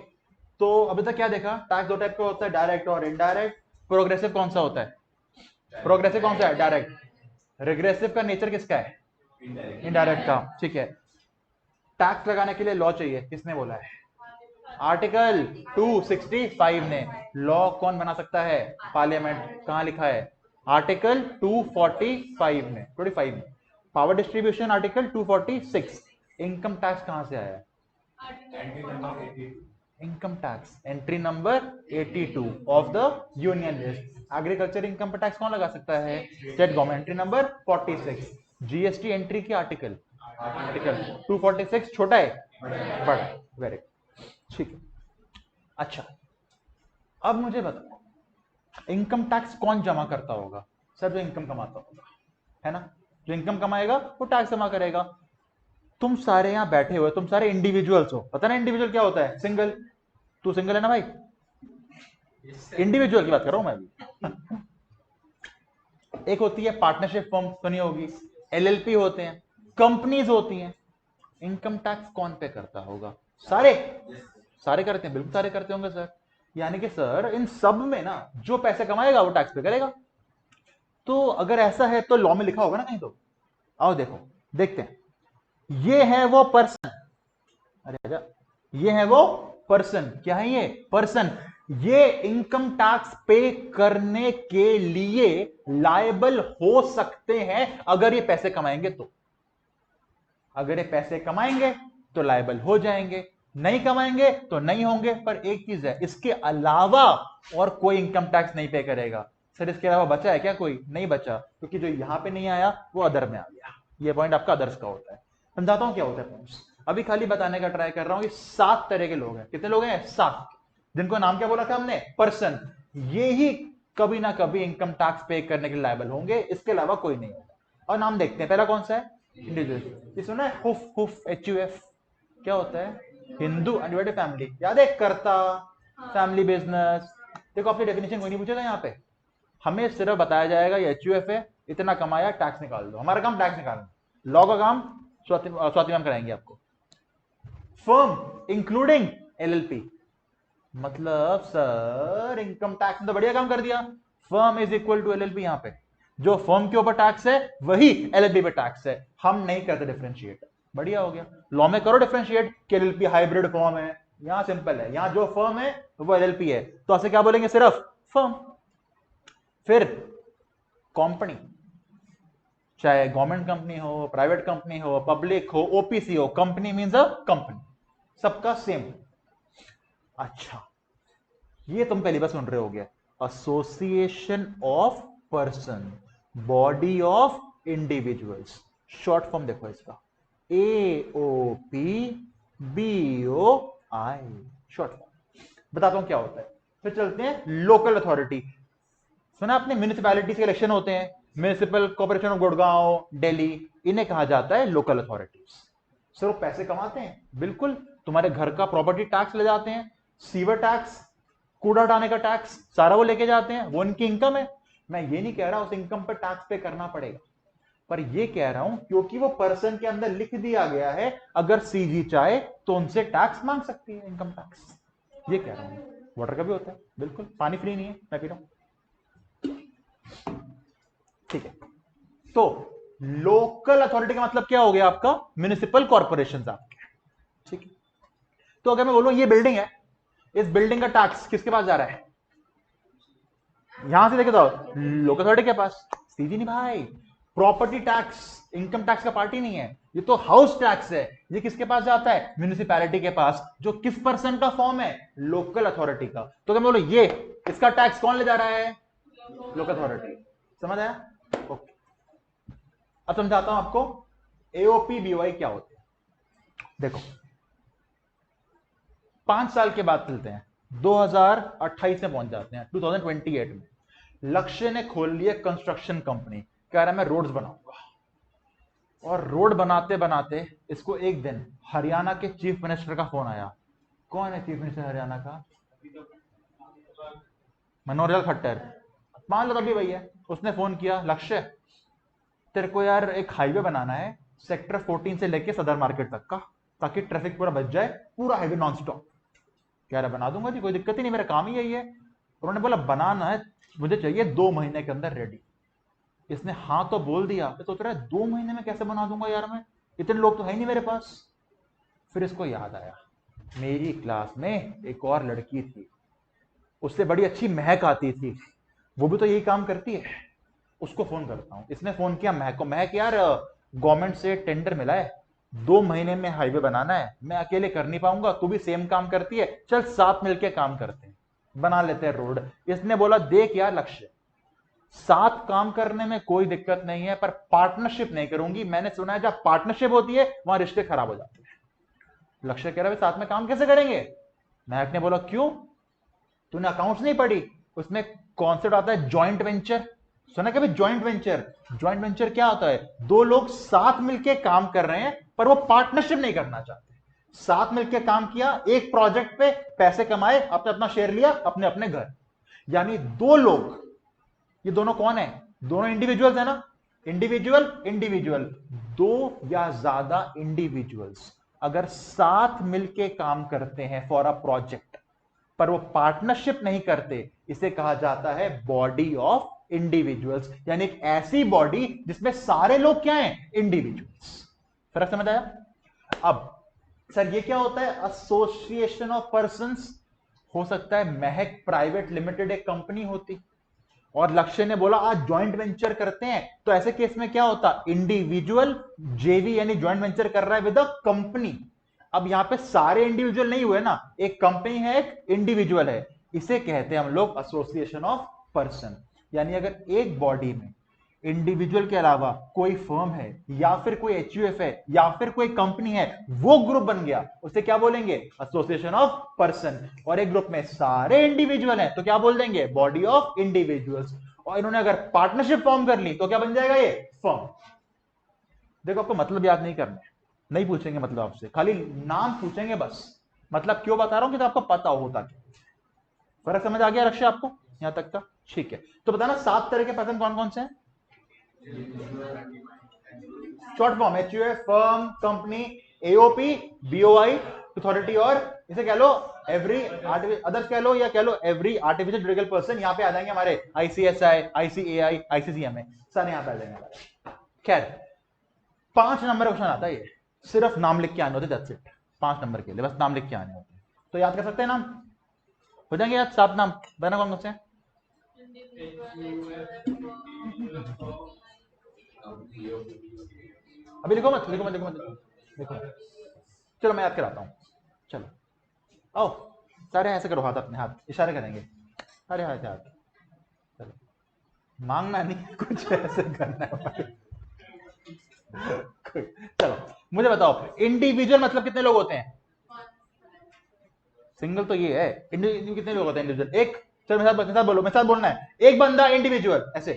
तो अभी तक क्या देखा, टैक्स दो टाइप का होता है, डायरेक्ट और इनडायरेक्ट। प्रोग्रेसिव कौन सा होता है, प्रोग्रेसिव कौन सा है, डायरेक्ट। रिग्रेसिव का नेचर किसका है, इनडायरेक्ट का, ठीक है। टैक्स लगाने के लिए लॉ चाहिए, किसने बोला है, आर्टिकल 265 ने। लॉ कौन बना सकता है, पार्लियामेंट। कहां लिखा है, आर्टिकल 245 में, 25 में। Power distribution article 246। Income tax कहां से आया है, income tax entry number 82 of the union list. Agriculture income tax कौन लगा सकता है, state government, entry number 46। GST entry की आर्टिकल, आर्टिकल 246 छोटा है, बड़ा, वेरी ठीक है। अच्छा अब मुझे बताओ इनकम टैक्स कौन जमा करता होगा, सर जो इनकम कमाता होगा, है ना, जो इनकम कमाएगा वो टैक्स जमा करेगा। तुम सारे यहां बैठे हुए, तुम सारे इंडिविजुअल्स हो, पता ना इंडिविजुअल क्या होता है, सिंगल। तू सिंगल है ना भाई, इंडिविजुअल की बात कर रहा हूं मैं अभी। एक होती है पार्टनरशिप फर्म, सुनी होगी, एलएलपी होते हैं, कंपनीज होती हैं। इनकम टैक्स कौन पे करता होगा, सारे, सारे करते हैं, बिल्कुल सारे करते होंगे सर। यानी कि सर इन सब में ना जो पैसे कमाएगा वो टैक्स पे करेगा। तो अगर ऐसा है तो लॉ में लिखा होगा ना कहीं तो, आओ देखो, देखते हैं। ये है वो पर्सन, अरे आजा, ये है वो पर्सन, क्या है ये पर्सन, ये इनकम टैक्स पे करने के लिए लायबल हो सकते हैं अगर ये पैसे कमाएंगे तो। अगर ये पैसे कमाएंगे तो लायबल हो जाएंगे, नहीं कमाएंगे तो नहीं होंगे। पर एक चीज है, इसके अलावा और कोई इनकम टैक्स नहीं पे करेगा। सर इसके अलावा बचा है क्या, कोई नहीं बचा, क्योंकि जो यहां पे नहीं आया वो अदर में आ गया। ये पॉइंट आपका अदर्स का होता है। समझाता हूं क्या होता है पॉइंट्स, अभी खाली बताने का ट्राई कर रहा हूं कि 7 तरह के लोग हैं। कितने लोग हैं, 7, जिनको नाम क्या बोला था हमने, पर्सन। ये ही कभी ना कभी इनकम टैक्स पे करने के लिए लायबल होंगे, इसके अलावा कोई नहीं होगा। और नाम देखते हैं, पहला कौन सा है, इंडिविजुअल। ये सुना है, हुफ हुफ, HUF क्या होता है, हिंदू अनडिवाइडेड फैमिली, याद है, कर्ता, फैमिली बिजनेस। देखो आपसे डेफिनेशन कोई नहीं पूछेगा यहाँ पे, हमें सिर्फ बताया जाएगा ये HUF है, इतना कमाया, टैक्स निकाल दो। हमारा काम टैक्स निकालना, लॉ का काम स्वाति मैम कराएंगे आपको। फर्म इंक्लूडिंग LLP, मतलब सर इनकम टैक्स ने तो बढ़िया काम कर दिया, firm is equal to LLP। यहां पे जो फर्म के ऊपर टैक्स है वही LLP पे टैक्स है, हम नहीं करते डिफरेंशिएट। बढ़िया हो गया, लॉ में करो डिफरेंशिएट कि LLP हाइब्रिड फर्म है। यहां सिंपल है, यहां जो फर्म है वो LLP है, तो ऐसे क्या बोलेंगे, सिर्फ फर्म। फिर कंपनी, चाहे गवर्नमेंट कंपनी हो, प्राइवेट कंपनी हो, पब्लिक हो, ओपीसी हो, कंपनी मीन्स अ कंपनी, सबका सेम। अच्छा, ये तुम पहली बार सुन रहे होगे, association of person, body of individuals, short form देखो इसका, AOP BOI, शॉर्ट फॉर्म। बताता हूं क्या होता है, फिर चलते हैं लोकल अथॉरिटी। सुना आपने म्यूनिसिपैलिटी के इलेक्शन होते हैं, municipal corporation of Gurgaon, Delhi, इन्हें कहा जाता है लोकल अथॉरिटीज। सर वो पैसे कमाते हैं, बिल्कुल, तुम्हारे घर का प्रॉपर्टी टैक्स ले जाते हैं, सीवर टैक्स, कूड़ा हटाने का टैक्स, सारा वो लेके जाते हैं, वो उनकी इनकम है। मैं ये नहीं कह रहा उस इनकम पर टैक्स पे करना पड़ेगा, पर ये कह रहा हूं क्योंकि वो पर्सन के अंदर लिख दिया गया है, अगर सीजी चाहे तो उनसे टैक्स मांग सकती है, इनकम टैक्स। ये कह रहा हूं। वाटर का भी होता है, बिल्कुल, पानी फ्री नहीं है, मैं पी रहा हूं। ठीक है, तो लोकल अथॉरिटी का मतलब क्या हो गया आपका, म्युनिसिपल कॉर्पोरेशन आपके। ठीक है, तो अगर मैं बोलूं ये बिल्डिंग है, इस बिल्डिंग का टैक्स किसके पास जा रहा है, यहां से देखे तो लोकल अथॉरिटी के पास। सीधी नहीं भाई, प्रॉपर्टी टैक्स इनकम टैक्स का पार्टी नहीं है, ये तो हाउस टैक्स है। ये किसके पास जाता है, म्युनिसिपैलिटी के पास, जो किस पर्सन का फॉर्म है, लोकल अथॉरिटी का। तो अगर मैं बोलो ये इसका टैक्स कौन ले जा रहा है, लोकल अथॉरिटी। समझ आया? ओके, अब समझाता हूं आपको एओपी बीओआई क्या होते हैं। देखो 5 साल के बाद चलते हैं, 2028 में पहुंच जाते हैं, 2028 में लक्ष्य ने खोल लिया कंस्ट्रक्शन कंपनी, कह रहा है मैं रोड्स बनाऊंगा। और रोड बनाते बनाते इसको एक दिन हरियाणा के चीफ मिनिस्टर का फोन आया। कौन है चीफ मिनिस्टर हरियाणा का, मनोहर लाल खट्टर, मान लो तभी भैया। उसने फोन किया, लक्ष्य तेरे को यार एक हाईवे बनाना है सेक्टर 14 से लेके सदर मार्केट तक का, ताकि ट्रैफिक पूरा बच जाए, पूरा हाईवे नॉन स्टॉप। कह रहा बना दूंगा जी, कोई दिक्कत ही नहीं, मेरा काम ही यही है। उन्होंने बोला बनाना है, मुझे चाहिए 2 महीने के अंदर रेडी। इसने हाँ तो बोल दिया, तो सोच रहा है 2 महीने में कैसे बना दूंगा यार, मैं इतने लोग तो है नहीं मेरे पास। फिर इसको याद आया, मेरी क्लास में एक और लड़की थी, उससे बड़ी अच्छी महक आती थी, वो भी तो यही काम करती है, उसको फोन करता हूं। इसने फोन किया महक को, महक यार गवर्नमेंट से टेंडर मिला है, 2 महीने में हाईवे बनाना है, मैं अकेले कर नहीं पाऊंगा, तू भी सेम काम करती है, चल साथ मिलके काम करते हैं, बना लेते हैं रोड। इसने बोला देख यार लक्ष्य, साथ काम करने में कोई दिक्कत नहीं है, पर पार्टनरशिप नहीं करूंगी, मैंने सुना है जब पार्टनरशिप होती है वहां रिश्ते खराब हो जाते हैं। लक्ष्य कह रहा है साथ में काम कैसे करेंगे। महक ने बोला क्यों, तूने अकाउंट्स नहीं पढ़ी, उसमें कॉन्सेप्ट आता है जॉइंट वेंचर, सुना कभी जॉइंट वेंचर। जॉइंट वेंचर क्या होता है, 2 लोग साथ मिलके काम कर रहे हैं पर वो पार्टनरशिप नहीं करना चाहते, साथ मिलके काम किया, एक प्रोजेक्ट पे पैसे कमाए, अपने अपना शेयर लिया, अपने अपने घर। यानी 2 लोग, ये दोनों कौन है, दोनों इंडिविजुअल्स है ना, इंडिविजुअल इंडिविजुअल, 2 या ज्यादा इंडिविजुअल्स अगर साथ मिलके काम करते हैं फॉर अ प्रोजेक्ट, पर वो पार्टनरशिप नहीं करते, इसे कहा जाता है बॉडी ऑफ इंडिविजुअल्स। यानी एक ऐसी बॉडी जिसमें सारे लोग क्या हैं, इंडिविजुअल्स। फर्क समझ आया? अब सर ये क्या होता है, एसोसिएशन ऑफ पर्संस। हो सकता है महक प्राइवेट लिमिटेड एक कंपनी होती, और लक्ष्य ने बोला आज ज्वाइंट वेंचर करते हैं, तो ऐसे केस में क्या होता, इंडिविजुअल जेवी यानी ज्वाइंट वेंचर कर रहा है विद अ कंपनी। अब यहां पे सारे इंडिविजुअल नहीं हुए ना, एक कंपनी है एक इंडिविजुअल है, इसे कहते हैं हम लोग एसोसिएशन ऑफ पर्सन। यानी अगर एक बॉडी में इंडिविजुअल के अलावा कोई फर्म है, या फिर कोई एचयूएफ है, या फिर कोई कंपनी है, वो ग्रुप बन गया, उसे क्या बोलेंगे, एसोसिएशन ऑफ पर्सन। और एक ग्रुप में सारे इंडिविजुअल हैं तो क्या बोल देंगे, बॉडी ऑफ इंडिविजुअल्स। और इन्होंने अगर पार्टनरशिप फॉर्म कर ली तो क्या बन जाएगा, ये फर्म। देखो आपको मतलब याद नहीं करना है, नहीं पूछेंगे मतलब आपसे, खाली नाम पूछेंगे बस। मतलब क्यों बता रहा हूं कि तो आपको पता होता क्या। फर्क समझ आ गया लक्ष्य आपको यहां तक का? ठीक है, तो बताना 7 तरह के पर्सन कौन कौन से हैं। Short form HUF, firm, company, AOP, BOI, authority, और इसे कह लो एवरी अदर्स कह लो, या कह लो एवरी आर्टिफिशियल जुडिकल पर्सन। यहां पे आ जाएंगे हमारे आईसीएसआई, आईसीएआई, आईसीसीएमए, सारे यहां पे आ जाएंगे। खैर 5 नंबर का क्वेश्चन आता है, ये सिर्फ नाम लिख के आने होते, दैट्स इट। 5 नंबर के लिए बस नाम लिख के आने होते हैं, तो याद कर सकते हैं नाम, हो जाएंगे याद। 7 नाम बताना कौन कौन से हैं। अभी लिखो मत, लिखो मत, लिखो मत, लिखो। चलो मैं याद कराता हूँ। चलो आओ, सारे ऐसे करो, हाथ अपने, हाथ इशारे करेंगे, सारे हाथ हाथ। चलो, मांगना नहीं, कुछ ऐसे करना है। चलो मुझे बताओ, इंडिविजुअल मतलब कितने लोग होते हैं? सिंगल तो ये है, इंडिविजुअल कितने लोग होते हैं? इंडिविजुअल एक। चलो मेरे साथ बोलो, मेरे साथ बोलना है, एक बंदा इंडिविजुअल, ऐसे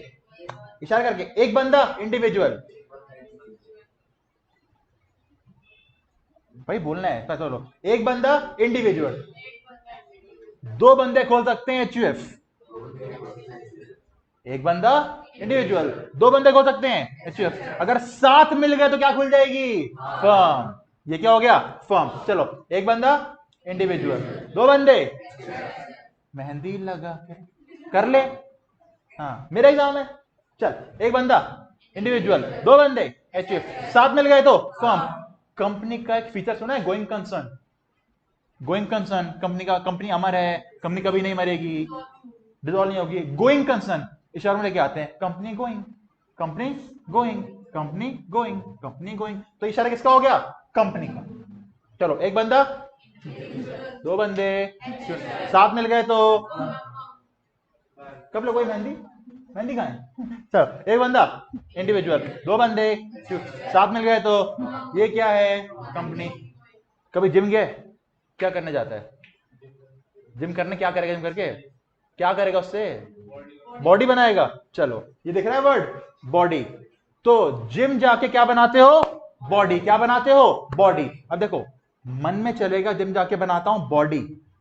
इशारा करके, एक बंदा इंडिविजुअल। भाई बोलना है, चलो, एक बंदा इंडिविजुअल। दो बंदे खोल सकते हैं एचयूएफ। एक बंदा इंडिविजुअल, दो बंदे खोल सकते हैं एचयूएफ। अगर साथ मिल गए तो क्या खुल जाएगी? फर्म। ये क्या हो गया? फर्म। चलो, एक बंदा इंडिविजुअल, दो बंदे, मेहंदी लगा कर ले। हाँ मेरा एग्जाम है। चल, एक बंदा इंडिविजुअल, दो बंदे एचयूएफ, साथ मिल गए तो फर्म। कंपनी का एक फीचर सुना है, going concern. Going concern, company का, कंपनी अमर है, कंपनी कभी नहीं मरेगी, डिसॉल्व नहीं होगी। गोइंग कंसर्न इशारों में लेके आते हैं, company going, company going, company going, company going. तो इशारा किसका हो गया? कंपनी का। चलो, एक बंदा, दो बंदे, साथ मिल गए तो, कब लोग मेहंदी, मेहंदी कहाँ है? चलो, एक बंदा इंडिविजुअल, दो बंदे, साथ मिल गए तो, ये क्या है? कंपनी। कभी जिम गए? क्या करने जाता है जिम करने? क्या करेगा जिम करके? क्या करेगा उससे? बॉडी बनाएगा। चलो, ये दिख रहा है वर्ड बॉडी। तो जिम जाके क्या बनाते हो? बॉडी। क्या बनाते हो? बॉडी। अब देखो, मन में चलेगा जिम जाके बनाता हूं बॉडी,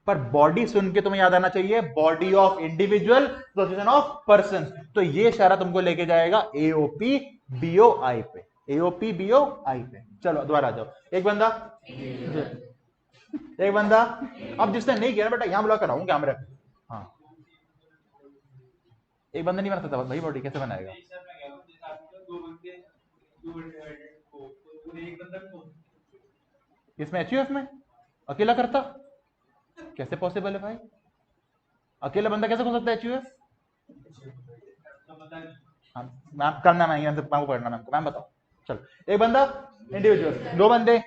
पर बॉडी सुन के तुम्हें याद आना चाहिए body of individual, association of person. तो ये इशारा तुमको लेके जाएगा एओपी बीओआई पे, एओपी बीओआई पे। चलो दोबारा आ जाओ, एक बंदा, एक बंदा। अब जिसने नहीं किया बेटा, यहां बुला कर आऊं कैमरे पे। हाँ, एक बंदा नहीं बना सकता भाई, बॉडी कैसे बनाएगा? इसमें एचयूएफ में अकेला करता? कैसे पॉसिबल है भाई? अकेला बंदा कैसे खोल सकता है एचयूएफ? मैम करना, मैम मैम को पढ़ना, मैम को, मैम बताओ। चलो, एक बंदा इंडिविजुअल, दो बंदे,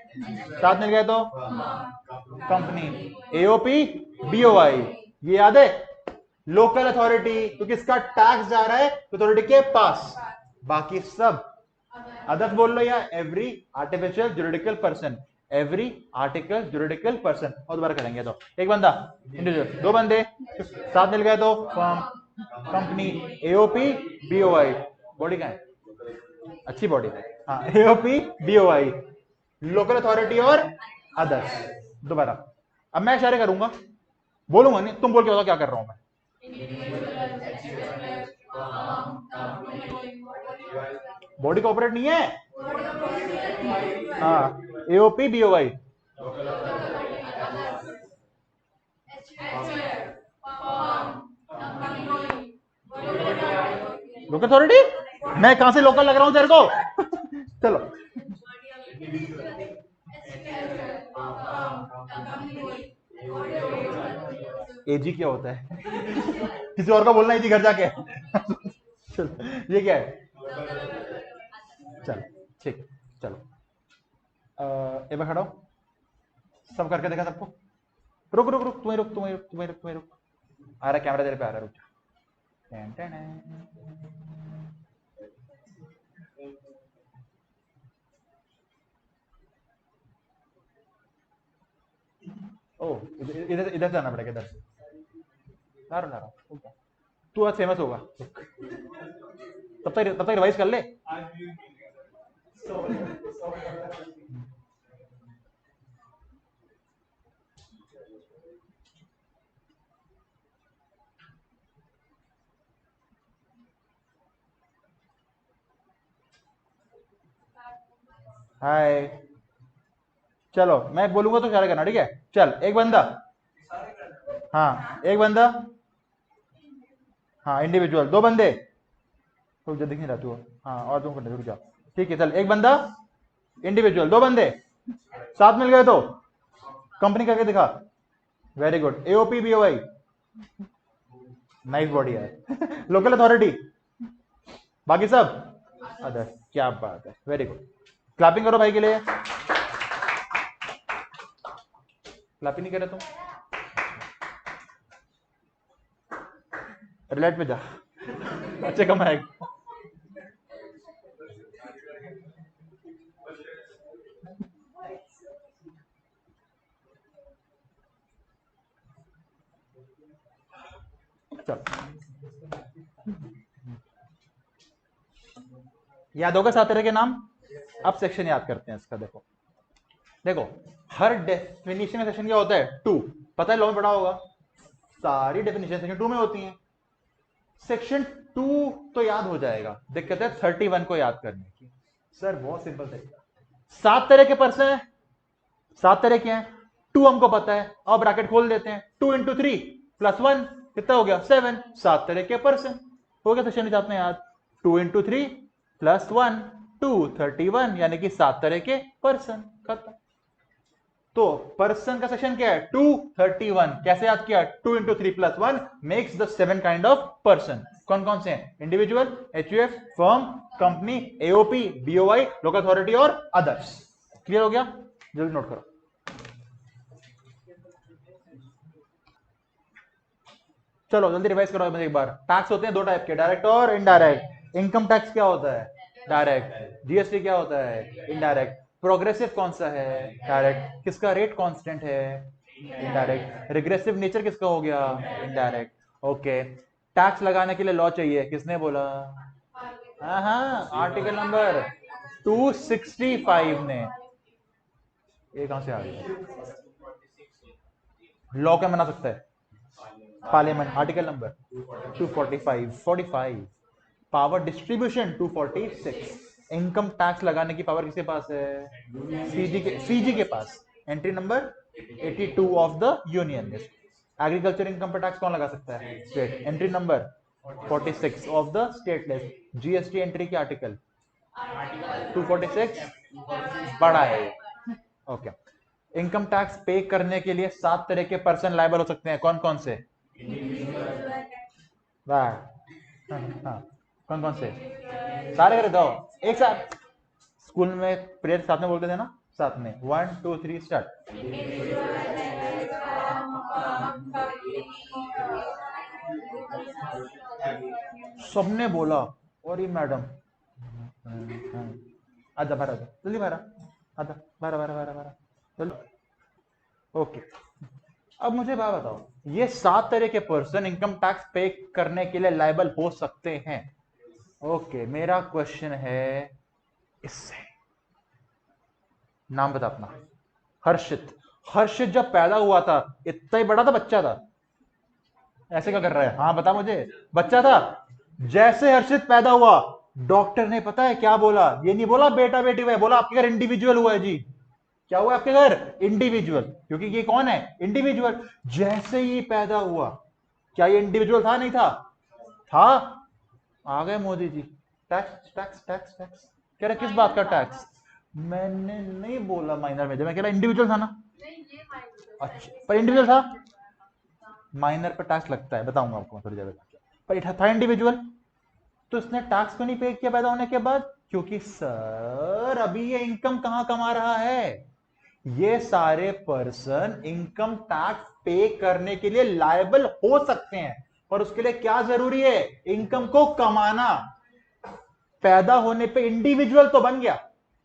साथ मिल गए तो कंपनी, एओपी बीओआई। ये याद है? लोकल अथॉरिटी, क्योंकि इसका टैक्स जा रहा है अथॉरिटी के पास। बाकी सब अदर्स बोल लो, या every artificial juridical person, every article juridical person. और दोबारा करेंगे तो, एक बंदा इंडिविजुअल, दो बंदे, साथ मिल गए तो firm, company, AOP BOI. Body का है, अच्छी बॉडी है। हाँ, एओपी बीओआई, लोकल अथॉरिटी और अदर्स। दोबारा, अब मैं इशारे करूंगा, बोलूंगा नहीं, तुम बोल के बताओ क्या कर रहा हूं मैं। बॉडी कॉपरेट नहीं है। हाँ, एओपी बीओआई, लोकल अथॉरिटी। मैं कहां से लोकल लग रहा हूं तेरे को? चलो, एजी क्या होता है? किसी और का बोलना एजी घर जाके। चलो, ये क्या है? चल ठीक, चलो, एक बार खड़ा हो, सब करके देखा सबको। रुक रुक रुक, तुम्हें रुक, तुम्हें रुक, तुम्हें रुक, तुम्हें रुक। आ रहा कैमरा तेरे पे, आ रहा, रुक। ओ, इधर इधर से आना पड़ेगा, इधर से। ला रहा, तू आज फेमस होगा, तब तक रिवाइज कर ले। हाय, चलो मैं बोलूंगा तो इशारा करना, ठीक है? चल, एक बंदा, हाँ एक बंदा, हाँ इंडिविजुअल, दो बंदे, तो दिख नहीं रहा तू, हाँ और तुम रुक जाओ, ठीक है? चल, एक बंदा इंडिविजुअल, दो बंदे, साथ मिल गए तो कंपनी करके दिखा। Very good, AOP BOI. Nice body है। लोकल अथॉरिटी, बाकी सब अदर। क्या बात है, वेरी गुड। क्लैपिंग करो भाई के लिए। क्लैपिंग नहीं कर रहे तुम, रिलेट पे जा, अच्छे कमाएगा। चल याद होगा 7 तरह के नाम। अब सेक्शन याद करते हैं इसका। देखो देखो, हर डेफिनेशन का सेक्शन क्या होता है? 2। पता है, लॉ में पढ़ा होगा, सारी डेफिनेशन सेक्शन 2 में होती हैं। सेक्शन 2 तो याद हो जाएगा, दिक्कत है 31 को याद करने की। सर बहुत सिंपल तरीका, 7 तरह के पर्सन है, 7 तरह के हैं, 2 हमको पता है, अब ब्रैकेट खोल देते हैं, 2 इंटू 3 प्लस 1 कितना हो गया? 7। 7 तरह के पर्सन हो गया सेक्शन में याद। 2 इंटू 3 प्लस 1 2 31, यानी कि 7 तरह के पर्सन, खत्म। तो पर्सन का सेक्शन क्या है? 231। कैसे याद किया? 2 into 3 plus 1 makes the 7 kind of person. कौन कौन से हैं? Individual, HUF, firm, company, AOP, BOI, local authority और अदर्स। क्लियर हो गया? जल्दी नोट करो। चलो जल्दी रिवाइज करो एक बार। टैक्स होते हैं 2 टाइप के, डायरेक्ट और इनडायरेक्ट। इनकम टैक्स क्या होता है? डायरेक्ट। जीएसटी क्या होता है? इनडायरेक्ट। प्रोग्रेसिव कौन सा है? डायरेक्ट। किसका रेट कांस्टेंट है? इनडायरेक्ट। रिग्रेसिव नेचर किसका हो गया? इनडायरेक्ट। ओके, टैक्स लगाने के लिए लॉ चाहिए, किसने बोला? हाँ हाँ, आर्टिकल नंबर 265 ने। ये कहां से आ गया? लॉ क्या बना सकता है? Parliament. Article number 245 45। Power distribution 246। Income tax लगाने की पावर किसके पास है? सीजी के पास। Entry number 82 of the union list. Agriculture income पर टैक्स कौन लगा सकता है? State. Entry number 46 of the state list. GST entry के आर्टिकल 246 बड़ा है। ओके, इनकम टैक्स पे करने के लिए 7 तरह के पर्सन लायबल हो सकते हैं। कौन कौन से? वाह, हाँ, कौन कौन से? सारे कर दो एक साथ। स्कूल में प्रेयर साथ में बोलते थे ना, साथ में 1 2 3 स्टार्ट। सबने बोला, और ये मैडम आधा भरा, जल्दी भरा, आधा भरा भरा भरा भरा, चलो। ओके, अब मुझे बात बताओ, ये 7 तरह के पर्सन इनकम टैक्स पे करने के लिए लायबल हो सकते हैं। ओके, मेरा क्वेश्चन है इससे, नाम बता अपना। हर्षित। हर्षित जब पैदा हुआ था इतना ही बड़ा था, बच्चा था? ऐसे क्या कर रहा है? हाँ बता मुझे, बच्चा था। जैसे हर्षित पैदा हुआ, डॉक्टर ने पता है क्या बोला? ये नहीं बोला बेटा बेटी हुआ है, बोला आपके घर इंडिविजुअल हुआ है जी। क्या हुआ आपके घर? इंडिविजुअल, क्योंकि ये कौन है? इंडिविजुअल। जैसे ही पैदा हुआ, क्या ये इंडिविजुअल था? नहीं था? था। आ गए Modi ji, tax tax tax tax. कह रहे किस बात का टैक्स? मैंने नहीं बोला माइनर में, मैं कह रहा इंडिविजुअल था ना। अच्छा, पर इंडिविजुअल था, माइनर पर टैक्स लगता है, बताऊंगा आपको थोड़ी देर पर। था इंडिविजुअल, तो इसने टैक्स क्यों नहीं पे किया पैदा होने के बाद? क्योंकि सर अभी ये इनकम कहां कमा रहा है? ये सारे पर्सन इनकम टैक्स पे करने के लिए लायबल हो सकते हैं, और उसके लिए क्या जरूरी है? इनकम को कमाना। पैदा होने पे इंडिविजुअल तो बन गया,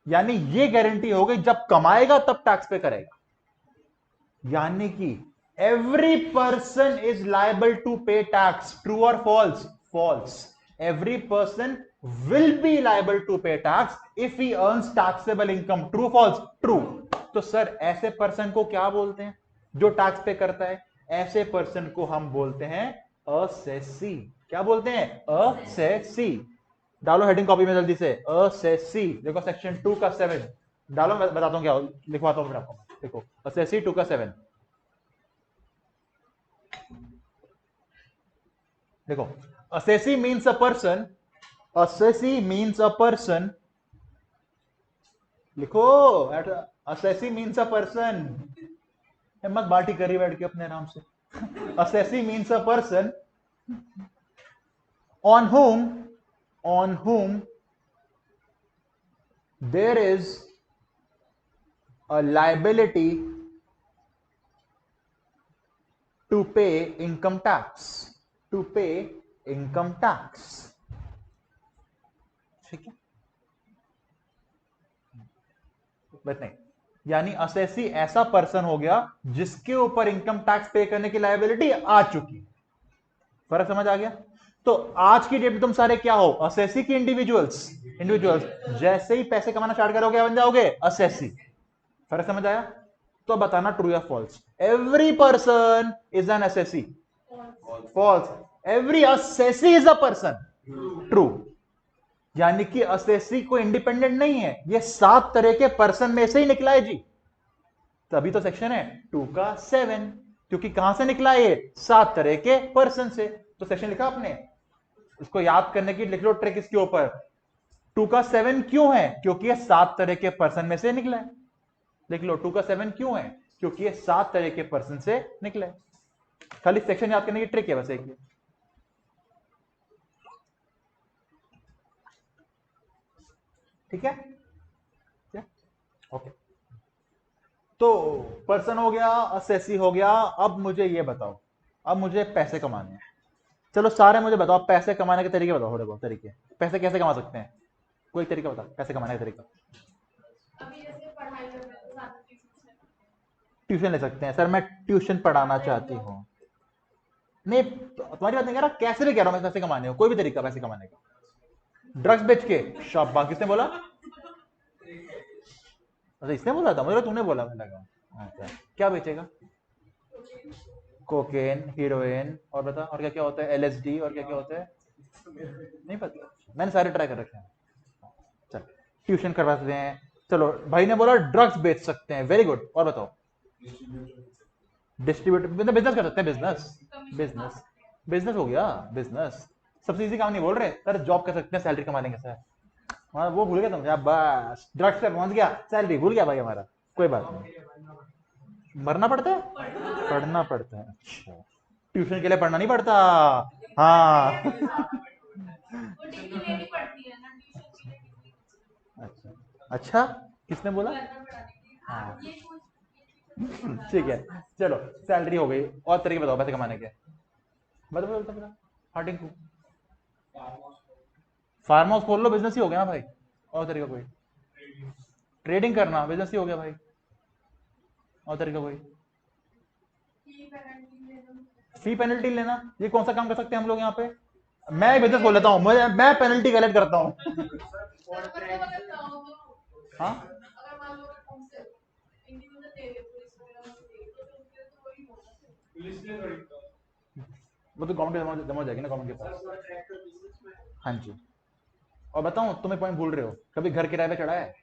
यानी ये गारंटी हो गई जब कमाएगा तब टैक्स पे करेगा। यानी कि every person is liable to pay tax. True और false? False. Every person will be liable to pay tax if he earns taxable income. True false? True. तो सर ऐसे पर्सन को क्या बोलते हैं जो टैक्स पे करता है? ऐसे पर्सन को हम बोलते हैं असेसी। क्या बोलते हैं? असेसी। डालो हेडिंग कॉपी में जल्दी से, असेसी। देखो सेक्शन 2 का 7 डालो, मैं बताता हूं क्या लिखवाता हूं फिर आपको। देखो असेसी 2 का 7 देखो, assessee means a person, assessee means a person, लिखो, assessee means a person। हिम्मत बाटी करी बैठ के अपने नाम से। assessee means a person on whom there is a liability to pay income tax, to pay income tax. ठीक है, बट नहीं, यानी असेसी ऐसा पर्सन हो गया जिसके ऊपर इनकम टैक्स पे करने की लायबिलिटी आ चुकी। फर्क समझ आ गया? तो आज की डेट में तुम सारे क्या हो, असेसी की इंडिविजुअल्स? इंडिविजुअल्स। जैसे ही पैसे कमाना स्टार्ट करोगे बन जाओगे असेसी। फर्क समझ आया? तो बताना ट्रू या false. Every person is an assessee. False. Every assessee is a person. True. यानी कि असेसी को इंडिपेंडेंट नहीं है, ये 7 तरह के पर्सन में से ही निकला है जी। तभी तो सेक्शन है 2 का 7, क्योंकि कहां से निकला ये, 7 तरह के पर्सन से। तो सेक्शन लिखा आपने, इसको याद करने की लिख लो ट्रिक इसके ऊपर। 2 का 7 क्यों है? क्योंकि ये 7 तरह के पर्सन में से निकला है। लिख लो 2 का 7 क्यों है? क्योंकि ये 7 तरह के पर्सन से निकला है। खाली सेक्शन याद करने की ट्रिक है बस एक। ठीक है, ओके। तो पर्सन हो गया, असेसी हो गया। अब मुझे ये बताओ, अब मुझे पैसे कमाने हैं। चलो सारे मुझे बताओ पैसे कमाने के तरीके बताओ, थोड़े बहुत तरीके। पैसे कैसे कमा सकते हैं, कोई तरीका बताओ पैसे कमाने का तरीका। अभी जैसे पढ़ाई कर रहे हैं तो साथ में ट्यूशन ले सकते हैं। सर मैं ट्यूशन पढ़ाना चाहती हूँ। नहीं तुम्हारी बात नहीं कह रहा, कैसे भी कह रहा हूँ मैं पैसे कमाने हो, कोई भी तरीका पैसे कमाने का। ड्रग्स बेच के, शाबाश। किसने बोला? अच्छा इसने बोला था, मुझे तूने बोला, मैं लगा। अच्छा क्या बेचेगा? कोकेन, हीरोइन, और बता और क्या क्या होता है, एलएसडी, और क्या क्या होता है नहीं पता, मैंने सारे ट्राई कर रखे हैं। चल ट्यूशन करवा सकते हैं। चलो भाई ने बोला ड्रग्स बेच सकते हैं, वेरी गुड। और बताओ? डिस्ट्रीब्यूटर, बिजनेस कर सकते हैं। बिजनेस बिजनेस हो गया, बिजनेस। सबसे इजी काम नहीं बोल रहे सर, जॉब कर सकते हैं, सैलरी कमा लेंगे सर। हाँ वो भूल गया तुम यार, बस ड्रग्स पे पहुंच गया, सैलरी भूल गया भाई हमारा। कोई बात नहीं, मरना पड़ता है, पढ़ना पड़ता है। अच्छा ट्यूशन के लिए पढ़ना नहीं पड़ता। हाँ वो डिग्री लेनी पड़ती है ना ट्यूशन के लिए। अच्छा अच्छा, किसने बोला? हाँ ठीक है, चलो सैलरी हो गई। और तरीके बताओ पैसे कमाने के। बताओ बताओ बताओ। हार्डिंग को फार्म हाउस खोल लो, बिजनेस ही हो गया ना भाई। और तरीका कोई? ट्रेडिंग करना बिजनेस ही हो गया भाई। और तरीका कोई? फी पेनल्टी लेना, ये कौन सा काम कर सकते हैं हम लोग यहाँ पे? मैं बिजनेस खोल लेता हूँ, मैं पेनल्टी कलेक्ट करता हूँ। हाँ वो तो गवर्नमेंट जमा हो जाएगी ना गवर्नमेंट के पास। हाँ जी। और बताऊं, तुम्हें पॉइंट भूल रहे हो, कभी घर किराए पे चढ़ा है?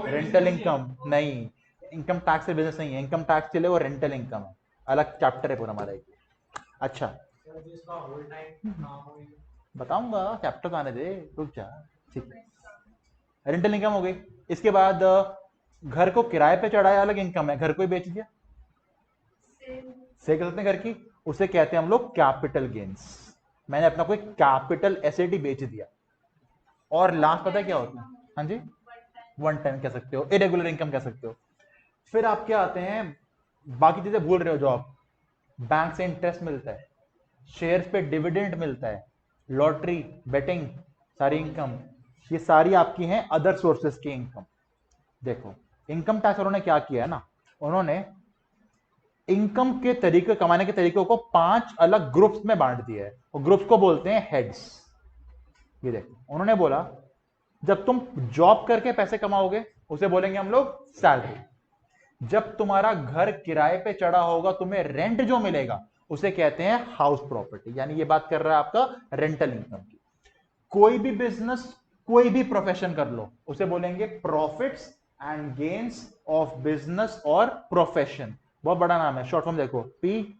रेंटल इनकम नहीं, इनकम टैक्स से बिजनेस नहीं है। इनकम टैक्स के लिए वो रेंटल इनकम है, अलग चैप्टर है पूरा हमारा एक। अच्छा बताऊंगा, चैप्टर तो आने दे, रुक जा। ठीक, रेंटल इनकम हो गई। इसके बाद घर को किराए पे चढ़ाया, अलग इनकम है। घर को ही बेच दिया, सेल कर सकते हैं घर की, उसे कहते हैं हम लोग कैपिटल गेन्स। मैंने अपना कोई कैपिटल एसेट ही बेच दिया। और लास्ट पता है क्या होता है? हाँ जी, वन टाइम कह सकते हो, इरेगुलर इनकम कह सकते हो। फिर आप क्या आते हैं, बाकी चीजें भूल रहे हो जो आप, बैंक से इंटरेस्ट मिलता है, शेयर्स पे डिविडेंड मिलता है, लॉटरी, बेटिंग, सारी इनकम, ये सारी आपकी हैं अदर सोर्सेस की इनकम। देखो इनकम टैक्स उन्होंने क्या किया है ना, उन्होंने इनकम के तरीके, कमाने के तरीकों को 5 अलग ग्रुप्स में बांट दिया है, और ग्रुप्स को बोलते हैं हेड्स। ये देखो उन्होंने बोला जब तुम जॉब करके पैसे कमाओगे उसे बोलेंगे हम लोग सैलरी। जब तुम्हारा घर किराए पे चढ़ा होगा, तुम्हें रेंट जो मिलेगा उसे कहते हैं हाउस प्रॉपर्टी। यानी ये बात कर रहा है आपका रेंटल इनकम की। कोई भी बिजनेस, कोई भी प्रोफेशन कर लो, उसे बोलेंगे profits and gains of business और प्रोफेशन। बहुत बड़ा नाम है, शॉर्ट फॉर्म देखो, P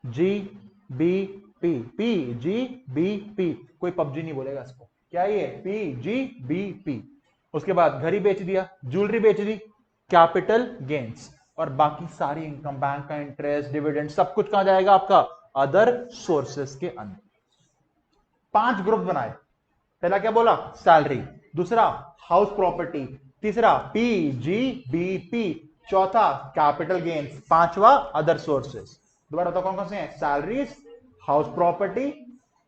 G B P, P G B P. कोई पबजी नहीं बोलेगा इसको, क्या ये? P G B P. उसके बाद घर ही बेच दिया, ज्वेलरी बेच दी, कैपिटल गेन्स। और बाकी सारी इनकम, बैंक का इंटरेस्ट, डिविडेंड, सब कुछ कहां जाएगा आपका? अदर सोर्सेस के अंदर। 5 ग्रुप बनाए। पहला क्या बोला? सैलरी, दूसरा हाउस प्रॉपर्टी, तीसरा पीजीबीपी, चौथा कैपिटल गेन्स, पांचवा अदर सोर्सेस। दोबारा बताओ कौन कौन से हैं? Salaries, house property,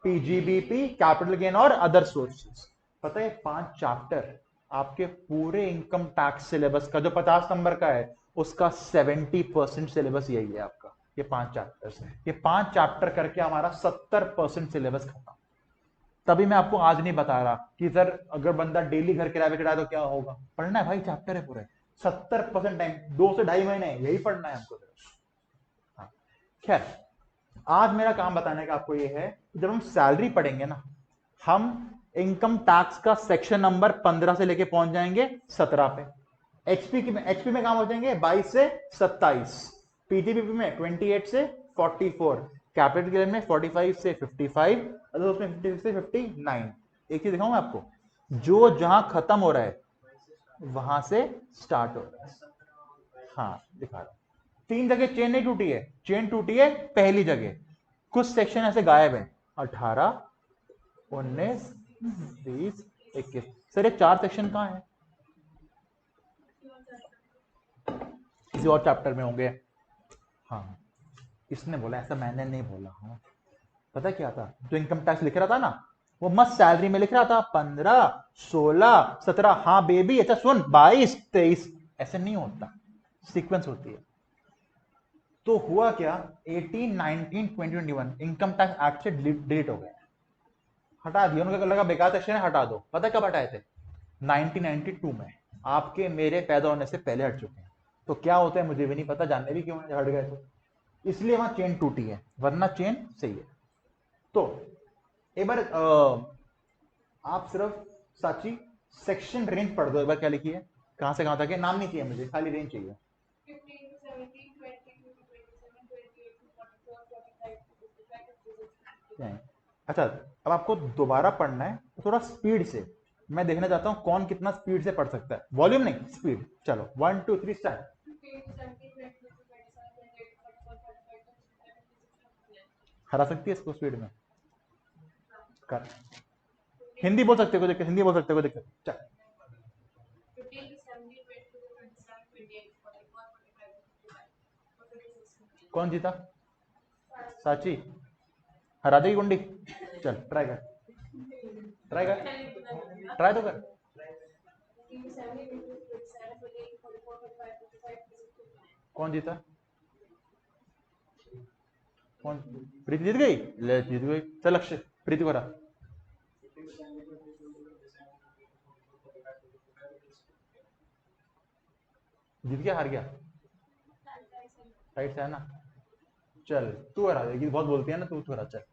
PGBP, capital gain और अदर सोर्सेस। पता है 5 चैप्टर आपके पूरे इनकम टैक्स सिलेबस का जो 50 नंबर का है उसका 70% सिलेबस यही है आपका। ये 5 चैप्टर्स, ये 5 चैप्टर करके हमारा 70% सिलेबस खत्म। तभी मैं आपको आज नहीं बता रहा कि सर अगर बंदा डेली घर किराए पे चढ़ाए तो क्या होगा। पढ़ना है भाई, चैप्टर है पूरे 70% टाइम, 2 से 2.5 महीने यही पढ़ना है हमको। हाँ, खैर आज मेरा काम बताने का आपको ये है कि जब हम सैलरी पढ़ेंगे ना, हम इनकम टैक्स का सेक्शन नंबर 15 से लेके पहुंच जाएंगे 17 पे। एचपी में काम हो जाएंगे 22 से 27, पीटीपीपी में 28 से 44, कैपिटल गेन में 45 से 55, अदर उसमें 56 से 59। एक चीज दिखाऊं मैं आपको, जो जहां खत्म हो रहा है वहां से स्टार्ट हो रहा है। हाँ दिखा रहा हूं, 3 जगह चेन नहीं टूटी है, चेन टूटी है पहली जगह, कुछ सेक्शन ऐसे गायब है, 18, 19, 20, 21। सर ये 4 सेक्शन कहां है? किसी और चैप्टर में होंगे। हाँ इसने बोला, ऐसा मैंने नहीं बोला। हाँ पता क्या था, जो इनकम टैक्स लिख रहा था ना वो मस्त सैलरी में लिख रहा था 15, 16, 17। हाँ बेबी, अच्छा सुन 22, 23, ऐसे नहीं होता, सीक्वेंस होती है। तो हुआ क्या, 18, 19, 20, 21 इनकम टैक्स एक्ट से डिलीट हो गया, हटा दिया। उनको लगा बेकार सेक्शन है, हटा दो। पता कब हटाए थे? 1992 में, आपके मेरे पैदा होने से पहले हट चुके हैं। तो क्या होता है मुझे भी नहीं पता, जानने भी क्यों हट गए तो, इसलिए वहां चेन टूटी है, वरना चेन सही है। तो एक बार आप सिर्फ साची सेक्शन रेंज पढ़ दो एक बार, क्या लिखी है, कहां से कहां तक है, नाम नहीं चाहिए मुझे, खाली रेंज चाहिए। 15 to 17, 22 to 27, 28 to 44, 45 to 55, 56 to 59. अच्छा अब आपको दोबारा पढ़ना है तो थोड़ा स्पीड से, मैं देखना चाहता हूं कौन कितना स्पीड से पढ़ सकता है, वॉल्यूम नहीं स्पीड। चलो 1 2 3 start. 15 to 17, 22 to 27, 28 to 44, 45 to 57, 56 to 59. हरा सकती है इसको स्पीड में कर। हिंदी बोल सकते हो कोई दिक्कत, हिंदी बोल सकते हो कोई दिक्कत। चल 15 to 17, 22 to 27, 28, 44, 45 to 55, 56 to 59. कौन जीता? साची हरा देगी गुंडी। चल ट्राई कर, ट्राई कर, ट्राई तो कर। 15 to 17, 22 to 27, 28 to 44, 45, 55, 56 to 59. कौन जीता? कौन? प्रीति जीत गई, ले जीत गई। चल अक्षय प्रीति को हरा। जीत गया हार गया? राइट से है ना। चल तू हरा देगी, बहुत बोलती है ना तू हरा। चल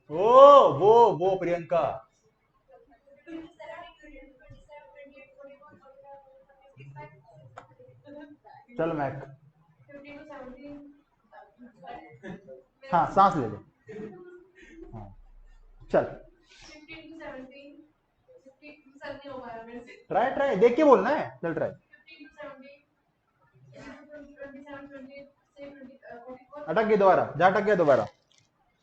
वो प्रियंका। चल मैक, 15 to 17, हाँ सांस ले ले। हाँ चल 15 to 17, 15 to 17 हो पाया मेरे से. ट्राई ट्राई देख के बोलना है। चल ट्राई। 15 to 17, 27, 28, say 44. अटक गई दोबारा, जा अटक गया दोबारा।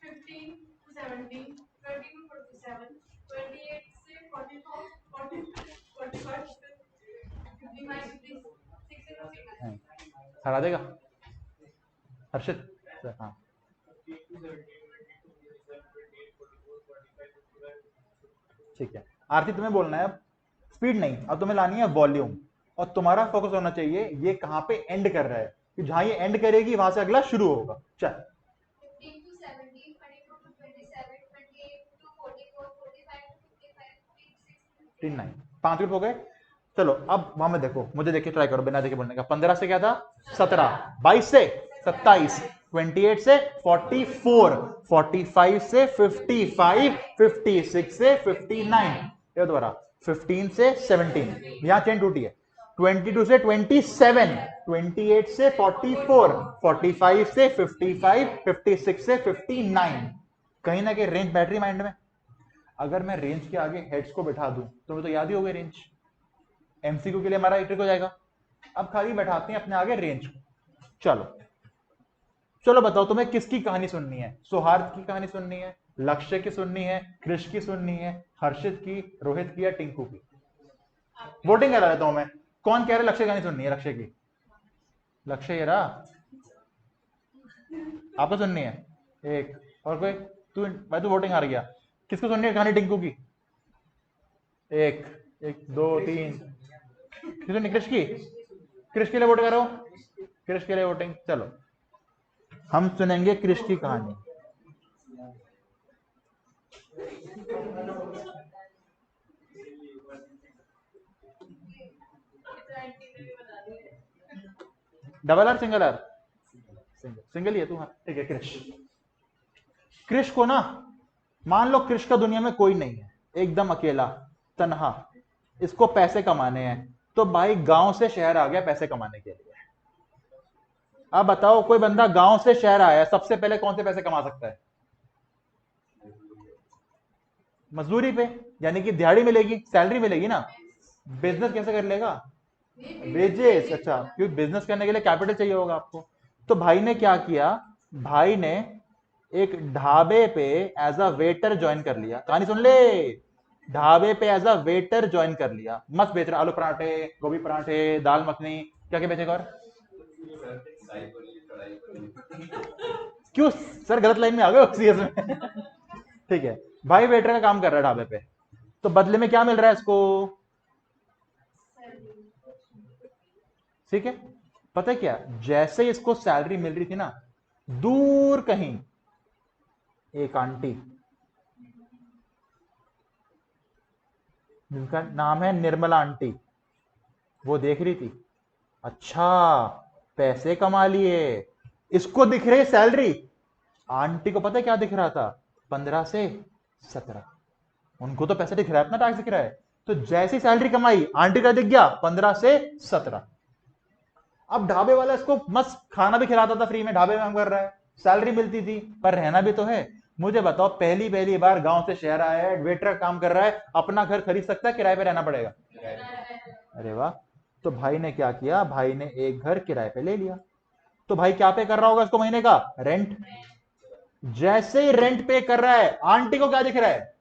15 to 17, 20 to 47, 28 से 44, 40, 45, 55, 56 to 59. हरा देगा हर्षित। हाँ ठीक है आरती, तुम्हें बोलना है अब स्पीड नहीं, अब तुम्हें लानी है वॉल्यूम, और तुम्हारा फोकस होना चाहिए ये कहां पे एंड कर रहा है, कि जहां ये एंड करेगी वहां से अगला शुरू होगा। चल 15 to 17, 22 to 27, 28 to 44, 45 to 55, 56 to 59 5 group हो गए। चलो अब वहां में देखो, मुझे देखे ट्राई करो बिना देखे बोलने का। 15 से क्या था? 17, 22 से 27, 28 से 44, 45 से 55, 56 से 59, ये दोबारा 15 से 17, यहां चेन टूटी है। 22 से 27, 28 से 44, 45 से 55, 56 से 59। कहीं ना कहीं रेंज बैटरी माइंड में, अगर मैं रेंज के आगे हेड्स को बैठा दूं तो मैं तो याद ही हो गई रेंज, एमसीक्यू के लिए हमारा इटरेट हो जाएगा। अब खाली बैठाते हैं अपने आगे रेंज को। चलो चलो बताओ तुम्हें किसकी कहानी सुननी है? सौहार्द की कहानी सुननी है, लक्ष्य की सुननी है, कृष की सुननी है, हर्षित की, रोहित की या टिंकू की? वोटिंग करा देता हूं मैं। कौन कह रहा है लक्ष्य का नहीं सुननी है? लक्ष्य की, लक्ष्य ये रहा, आपको सुननी है। एक और कोई? तू भाई तू वोटिंग हार गया। किसको सुननी है कहानी? टिंकू की। एक, एक, दो, तीन। किसको सुननी? कृष की। कृष के लिए वोट करो, कृष के लिए वोटिंग। चलो हम सुनेंगे कृष की कहानी। Double R single R? Single ही है तू? हाँ ठीक है। कृष, कृष को ना, मान लो कृष का दुनिया में कोई नहीं है, एकदम अकेला तन्हा, इसको पैसे कमाने हैं, तो भाई गांव से शहर आ गया पैसे कमाने के लिए। अब बताओ कोई बंदा गांव से शहर आया, सबसे पहले कौन से पैसे कमा सकता है? मजदूरी पे, यानी कि दिहाड़ी मिलेगी, सैलरी मिलेगी ना। बिजनेस कैसे कर लेगा? वेजेस। अच्छा, क्योंकि बिजनेस करने के लिए कैपिटल चाहिए होगा आपको। तो भाई ने क्या किया? भाई ने एक ढाबे पे एज अ वेटर ज्वाइन कर लिया। कहानी सुन ले। ढाबे पे एज अ वेटर ज्वाइन कर लिया, मस्त बेच रहा, आलू पराठे, गोभी पराठे, दाल मखनी, क्या क्या बेचेगा और? क्यों सर, गलत लाइन में आ गए सीरियस में? ठीक है, भाई वेटर का काम कर रहा है ढाबे पे, तो बदले में क्या मिल रहा है इसको? ठीक है, पता है क्या, जैसे ही इसको सैलरी मिल रही थी ना, दूर कहीं एक आंटी, जिनका नाम है निर्मला आंटी, वो देख रही थी, अच्छा पैसे कमा लिए, इसको दिख रही सैलरी। आंटी को पता है क्या दिख रहा था? 15 से 17। उनको तो पैसा दिख रहा है, अपना टैक्स दिख रहा है। तो जैसी सैलरी कमाई, आंटी का दिख गया 15 से 17। अब ढाबे वाला इसको मस्त खाना भी खिलाता था फ्री में, ढाबे में काम कर रहा है, सैलरी मिलती थी, पर रहना भी तो है। मुझे बताओ, पहली पहली बार गांव से शहर आया है, वेटर काम कर रहा है, अपना घर खरीद सकता है, किराए पे रहना पड़ेगा? अरे वाह। तो भाई ने क्या किया? भाई ने एक घर किराए पे ले लिया। तो भाई क्या पे कर रहा होगा इसको महीने का? रेंट। जैसे ही रेंट पे कर रहा है, आंटी को क्या दिख रहा है?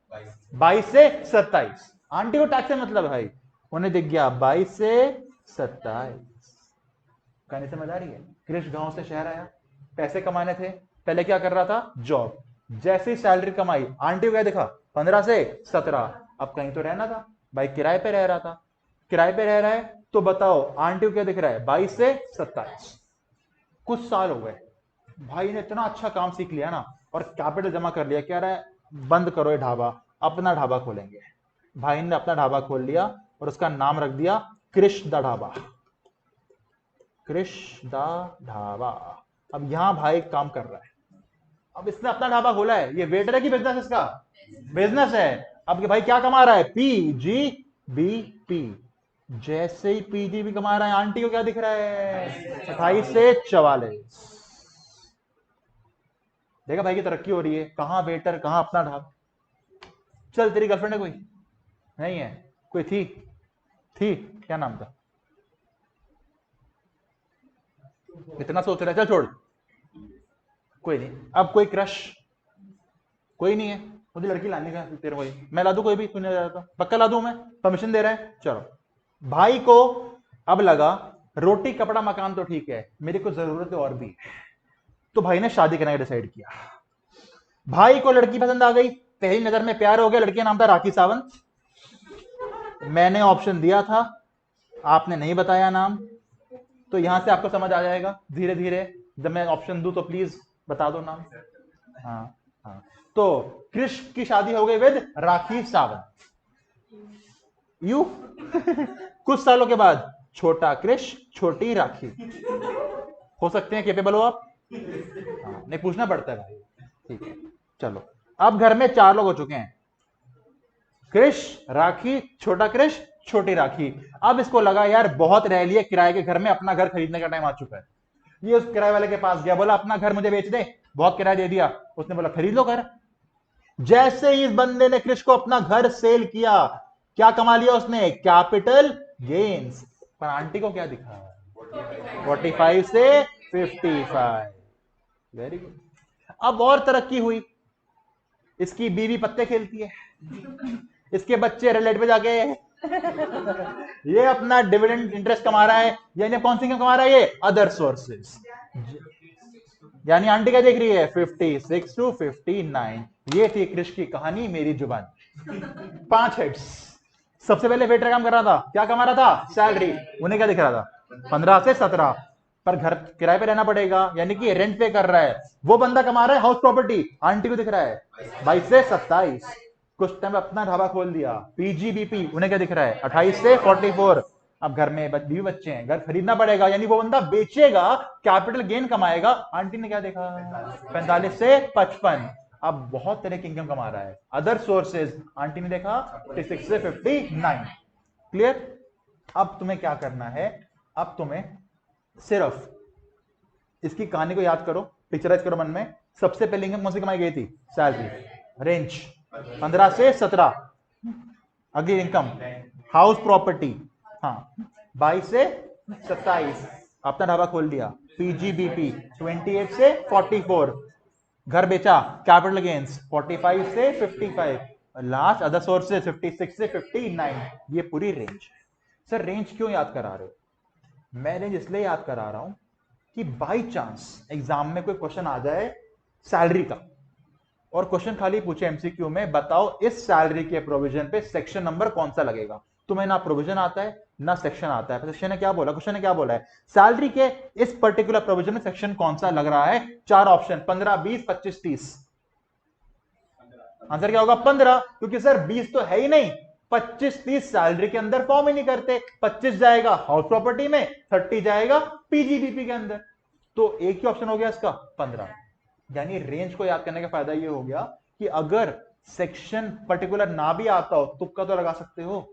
22 से 27। आंटी को टैक्स से मतलब है भाई, उन्हें दिख गया 22 से 27। कहने समझ आ रही है? कृष गांव से शहर आया, पैसे कमाने थे, पहले क्या कर रहा था? जॉब। जैसे ही सैलरी कमाई, आंटी को क्या दिखा? 15 से 17। अब कहीं तो रहना था, भाई किराए पे रह रहा था, किराए पे रह रहा है, तो बताओ आंटी को क्या दिख रहा है? 22 से 27। कुछ साल हो गए, भाई ने इतना अच्छा काम सीख लिया ना, और कैपिटल जमा कर लिया, कह रहा है बंद करो ये ढाबा, अपना ढाबा खोलेंगे। भाई ने अपना ढाबा खोल लिया और उसका नाम रख दिया कृष दा ढाबा। कृष दा ढाबा। अब यहां भाई काम कर रहा है, अब इसने अपना ढाबा खोला है, ये वेटर है कि बिजनेस? इसका बिजनेस है। अब भाई क्या कमा रहा है? PGBP। जैसे ही PGB कमा रहा है, आंटी को क्या दिख रहा है? 28 से 44। देखा भाई की तरक्की हो रही है, कहां वेटर, कहां अपना ढाबा। चल, तेरी गर्लफ्रेंड है कोई? नहीं है? कोई थी? थी, क्या नाम था? इतना सोच रहा है, चल छोड़, कोई नहीं। अब कोई क्रश? कोई नहीं है? मुझे लड़की लाने का तेरे को, मैं ला दूं कोई भी? सुनने जा रहा था, पक्का ला दूं मैं, परमिशन दे रहा है? चलो। भाई को अब लगा रोटी कपड़ा मकान तो ठीक है, मेरी को जरूरत और भी है। तो भाई ने शादी करने का डिसाइड किया। भाई को लड़की पसंद आ गई, पहली नजर में प्यार हो गया, लड़की का नाम था राखी सावंत। मैंने ऑप्शन दिया था, आपने नहीं बताया नाम, तो यहां से आपको समझ आ जाएगा धीरे धीरे। जब मैं ऑप्शन दूं तो प्लीज बता दो नाम। हाँ हाँ। तो कृष की शादी हो गई विद राखी सावंत। यू कुछ सालों के बाद छोटा कृष, छोटी राखी। हो सकते हैं केपेबल हो आप? हाँ, नहीं पूछना पड़ता है भाई। ठीक है, चलो। अब घर में 4 लोग हो चुके हैं, कृष, राखी, छोटा कृष, छोटी राखी। अब इसको लगा यार बहुत रह लिया किराए के घर में, अपना घर खरीदने का टाइम आ चुका है। ये उस किराए वाले के पास गया, बोला अपना घर मुझे बेच दे, बहुत किराया दे दिया। उसने बोला खरीद लो घर। जैसे ही इस बंदे ने कृष को अपना घर सेल किया, क्या कमा लिया उसने? Capital gains. पर आंटी को क्या दिखा? 45 से 55। Very good. अब और तरक्की हुई, इसकी बीवी पत्ते खेलती है, इसके बच्चे रिलेट पे जाके ये अपना डिविडेंड इंटरेस्ट कमा रहा है, यानी कौन सी इनकम कमा रहा है ये, अदर सोर्सेज। यानी आंटी क्या देख रही है, 56 to 59। ये थी क्रिश की कहानी, मेरी जुबान। 5 हेड्स। सबसे पहले वेटर काम कर रहा था, क्या कमा रहा था, सैलरी। उन्हें क्या दिख रहा था, 15 से 17, पर घर किराए पे रहना पड़ेगा, यानी कि रेंट पे कर रहा है। वो बंदा कमा रहा है हाउस प्रॉपर्टी, आंटी को दिख रहा है 22 से 27। कुछ टाइम अपना ढाबा खोल दिया, पीजीबीपी, उन्हें क्या दिख रहा है, 28 से 44। अब घर में बीवी बच्चे हैं, घर खरीदना पड़ेगा, यानी वो बंदा बेचेगा, कैपिटल गेन कमाएगा। आंटी ने क्या देखा, 45 से 55। अब बहुत तरह की इनकम कमा रहा है, अदर सोर्सेज। आंटी ने देखा 56 से 59। क्लियर। अब तुम्हें क्या करना है, अब तुम्हें सिर्फ इसकी कहानी को याद करो, पिक्चराइज करो मन में। सबसे पहले इनकम कौन सी कमाई गई थी, सैलरी, रेंज 15 से 17। अगली इनकम हाउस प्रॉपर्टी, हाँ 22 से 27। अपना ढाबा खोल दिया, पीजीबीपी 28 से 44। घर बेचा, कैपिटल गेन्स 45 से 55। लास्ट अदर सोर्सेज 56 से 59। ये पूरी रेंज। सर रेंज क्यों याद करा रहे हो, मैं रेंज इसलिए याद करा रहा हूं कि बाई चांस एग्जाम में कोई क्वेश्चन आ जाए सैलरी का, और क्वेश्चन खाली पूछे एमसीक्यू में, बताओ इस सैलरी के प्रोविजन पे सेक्शन नंबर कौन सा लगेगा। तुम्हें ना प्रोविजन आता है ना सेक्शन आता है। सेक्शन ने क्या बोला, क्वेश्चन ने क्या बोला है, सैलरी के इस पर्टिकुलर प्रोविजन में सेक्शन कौन सा लग रहा है। 4 ऑप्शन, 15, 20, 25, 30। आंसर क्या होगा, 15, क्योंकि सर 20 तो है ही नहीं। 25, 30 सैलरी के अंदर फॉर्म ही नहीं करते। 25 जाएगा हाउस प्रॉपर्टी में, 30 जाएगा पीजीबीपी के अंदर। तो एक ही ऑप्शन हो गया इसका, 15। यानी रेंज को याद करने का फायदा ये हो गया कि अगर सेक्शन पर्टिकुलर ना भी आता हो, तुक्का तो लगा सकते हो।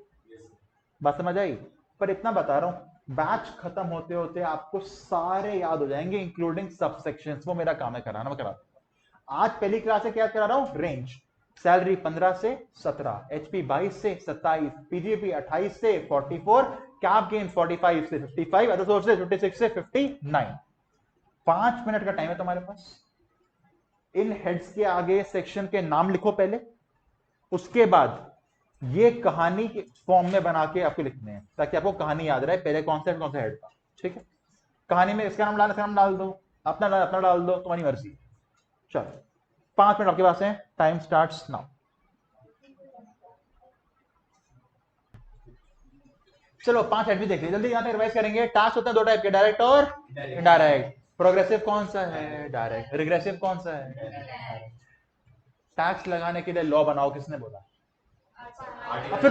बात समझ आई। पर इतना बता रहा हूं, बैच खत्म होते होते आपको सारे याद हो जाएंगे, इंक्लूडिंग सब सेक्शंस। वो मेरा काम है कराना, मैं कराता हूं। आज पहली क्लास से क्या करा रहा हूं, रेंज। सैलरी 15 से 17, एचपी 22 से 27, पीजीपी 28 से 44, कैप गेन 45 से 55, अदर सोर्सेज 56 से 59। 5 मिनट का टाइम है तुम्हारे पास। इन हेड्स के आगे सेक्शन के नाम लिखो पहले, उसके बाद ये कहानी के फॉर्म में बना के आपको लिखने हैं, ताकि आपको कहानी याद रहे, पहले कॉन्सेप्ट कौन सा हेड था। ठीक है, कहानी में इसका नाम डालना, इसका नाम डाल दो, अपना डाल दो, तुम्हारी मर्जी। चलो 5 मिनट आपके पास है, टाइम स्टार्ट्स नाउ। चलो 5 हेड भी देख लीजिए जल्दी, यहां तक रिवाइज करेंगे। टास्क होता है 2 टाइप के, डायरेक्ट और इनडायरेक्ट। प्रोग्रेसिव कौन सा है, डायरेक्ट। रिग्रेसिव कौन सा है। टैक्स लगाने के लिए लॉ बनाओ, किसने बोला। फिर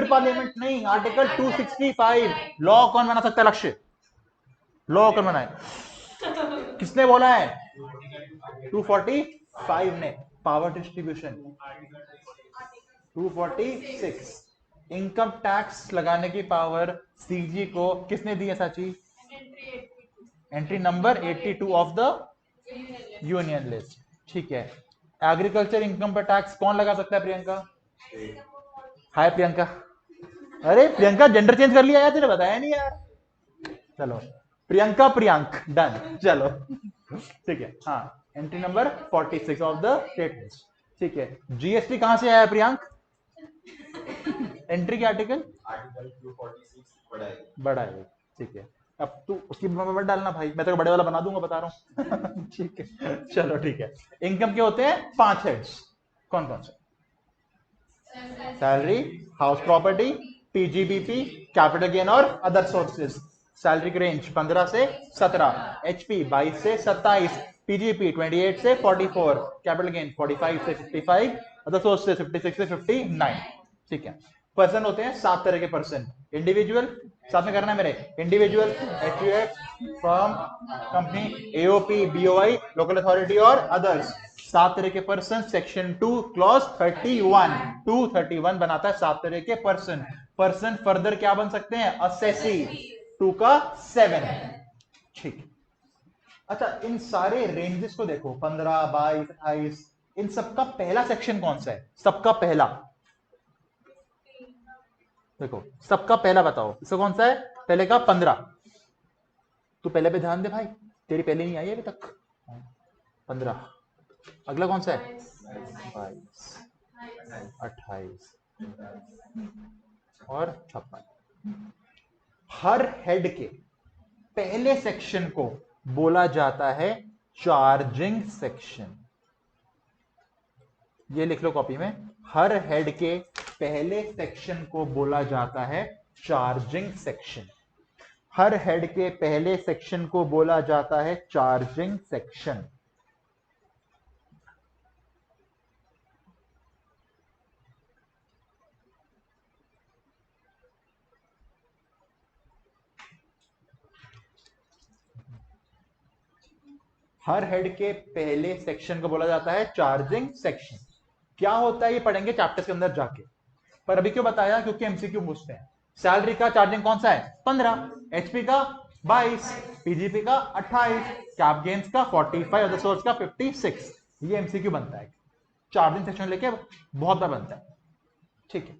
पार्लियामेंट नहीं, आर्टिकल 265। लॉ कौन बना सकता है, लक्ष्य। लॉ कौन बनाए, किसने बोला है, 245 ने। Power distribution 246। इनकम टैक्स लगाने की पावर सीजी को किसने दी है, साची। Entry number 82 of the union list. ठीक है, एग्रीकल्चर इनकम पर टैक्स कौन लगा सकता है, प्रियंका। हाय प्रियंका। अरे प्रियंका जेंडर चेंज कर लिया यार, तुझे बताया नहीं यार। चलो प्रियंका, प्रियंक, डन। चलो ठीक है, हाँ entry number 46 of the state list. ठीक है, जीएसटी कहां से आया प्रियंक, एंट्री के आर्टिकल 246 बड़ा है। ठीक है, अब तू उसकी मत डालना भाई, मैं तेरे को बड़े वाला बना दूंगा, बता रहा हूं ठीक है, चलो ठीक है। इनकम के होते हैं 5 हेड्स, कौन कौन से, salary, house property, PGBP, capital gain और अदर सोर्सेज। सैलरी की रेंज 15 से 17, एचपी 22 से 27, पीजीपी 28 से 44, कैपिटल गेन 45 से 55, अदर सोर्सेज 56 से 59। ठीक है, पर्सन होते हैं 7 तरह के पर्सन। इंडिविजुअल, साथ में करना है मेरे, individual, HUF, firm, company, AOP, BOI, local authority और अदर्स। 7 तरह के पर्सन। सेक्शन 2 क्लॉज 31, 231 बनाता है 7 तरह के पर्सन। पर्सन फर्दर क्या बन सकते हैं, असेसी, 2 का 7। ठीक, अच्छा इन सारे रेंजेस को देखो, 15, 22, 28, इन सबका पहला सेक्शन कौन सा है, सबका पहला देखो, सबका पहला बताओ, इसका कौन सा है, पहले का 15। तू पहले पे ध्यान दे भाई, तेरी पहले नहीं आई है अभी तक। 15। अगला कौन सा है, 22, 28 और 56। हर हेड के पहले सेक्शन को बोला जाता है चार्जिंग सेक्शन। ये लिख लो कॉपी में, हर हेड के पहले सेक्शन को बोला जाता है चार्जिंग सेक्शन। हर हेड के पहले सेक्शन को बोला जाता है चार्जिंग सेक्शन। हर हेड के पहले सेक्शन को बोला जाता है चार्जिंग सेक्शन। क्या होता है ये पढ़ेंगे चैप्टर के अंदर जाके, पर अभी क्यों बताया, क्योंकि एमसीक्यू पूछते हैं। सैलरी का चार्जिंग कौन सा है 15, एचपी का 22, पीजीपी का 28, कैप गेन्स का 45, अदर सोर्स का 56। ये एमसीक्यू बनता है, चार्जिंग सेक्शन लेके बहुत बार बनता है। ठीक है,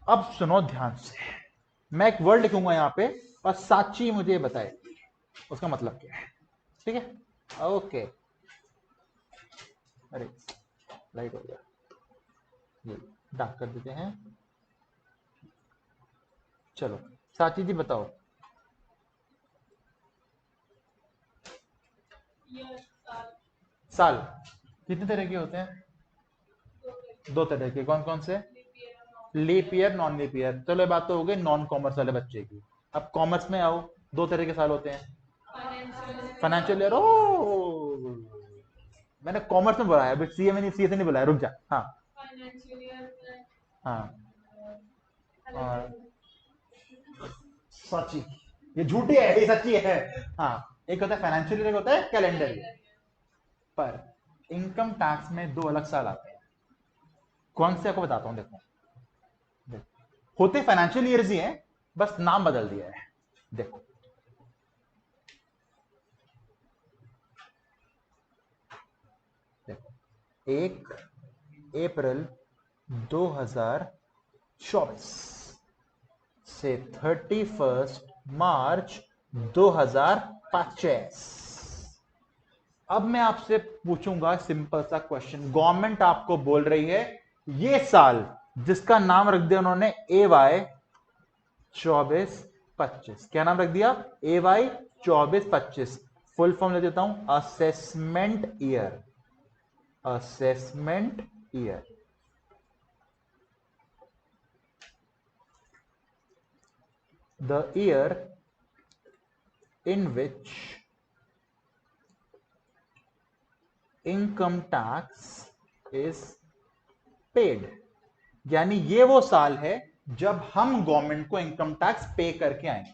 अब सुनो ध्यान से, मैं एक वर्ड लिखूंगा यहां पे और साची मुझे बताए उसका मतलब क्या है। ठीक है, ओके। अरे लाइट हो गया, ये डार्क कर देते हैं। चलो साची जी बताओ। साल कितने तरह के होते हैं? 2 तरह के। कौन कौन से? Leap year, non leap year. चलो ये बात तो हो गई नॉन कॉमर्स वाले बच्चे की। अब कॉमर्स में आओ, 2 तरह के साल होते हैं। Financial year. ओ मैंने कॉमर्स में बोला है, अभी सीए में नहीं, सीए से नहीं बोला है, रुक जा। हाँ हाँ, और सच्ची, ये झूठी है, ये सच्ची है। हाँ, एक होता है फाइनेंशियल ईयर, एक होता है कैलेंडर ईयर। पर इनकम टैक्स में 2 अलग साल आते हैं। कौन से आपको बताता हूं, देखो होते फाइनेंशियल ईयर्स ही हैं, बस नाम बदल दिया है। देखो एक अप्रैल 2024 से 31 मार्च 2025। अब मैं आपसे पूछूंगा सिंपल सा क्वेश्चन। गवर्नमेंट आपको बोल रही है ये साल जिसका नाम रख दिया उन्होंने AY 24-25, क्या नाम रख दिया? AY 24-25। फुल फॉर्म ले देता हूं, assessment year. Assessment year. The year in which income tax is paid, यानी ये वो साल है जब हम गवर्नमेंट को इनकम टैक्स पे करके आएंगे।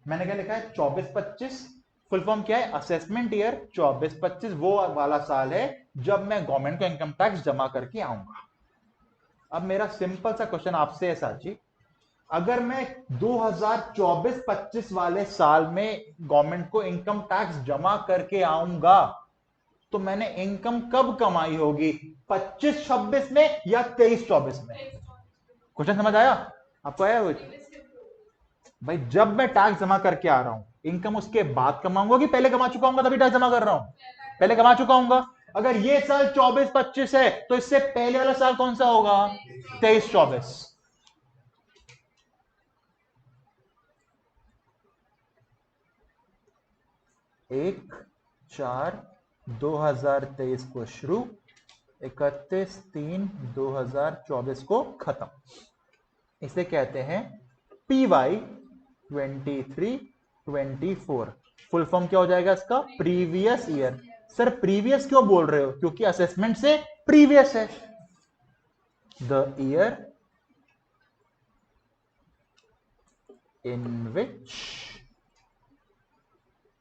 मैंने क्या लिखा है? 24-25। फुल फॉर्म क्या है? Assessment year. 24-25 वो वाला साल है जब मैं गवर्नमेंट को इनकम टैक्स जमा करके आऊंगा। अब मेरा सिंपल सा क्वेश्चन आपसे है साची, अगर मैं 2024-25 वाले साल में गवर्नमेंट को इनकम टैक्स जमा करके आऊंगा तो मैंने इनकम कब कमाई होगी? 25-26 में या 23-24 में? क्वेश्चन समझ आया आपको? आया भाई, जब मैं टैक्स जमा करके आ रहा हूं, इनकम उसके बाद कमाऊंगा कि पहले कमा चुका हूं तभी टैक्स जमा कर रहा हूं? पहले कमा चुका हूं। अगर ये साल 24-25 है तो इससे पहले वाला साल कौन सा होगा? 23-24। 1/4/2023 को शुरू, 31/3/2024 को खत्म। इसे कहते हैं PY 23-24। फुल फॉर्म क्या हो जाएगा इसका? Previous year. सर प्रीवियस क्यों बोल रहे हो? क्योंकि असेसमेंट से प्रीवियस है। The year in which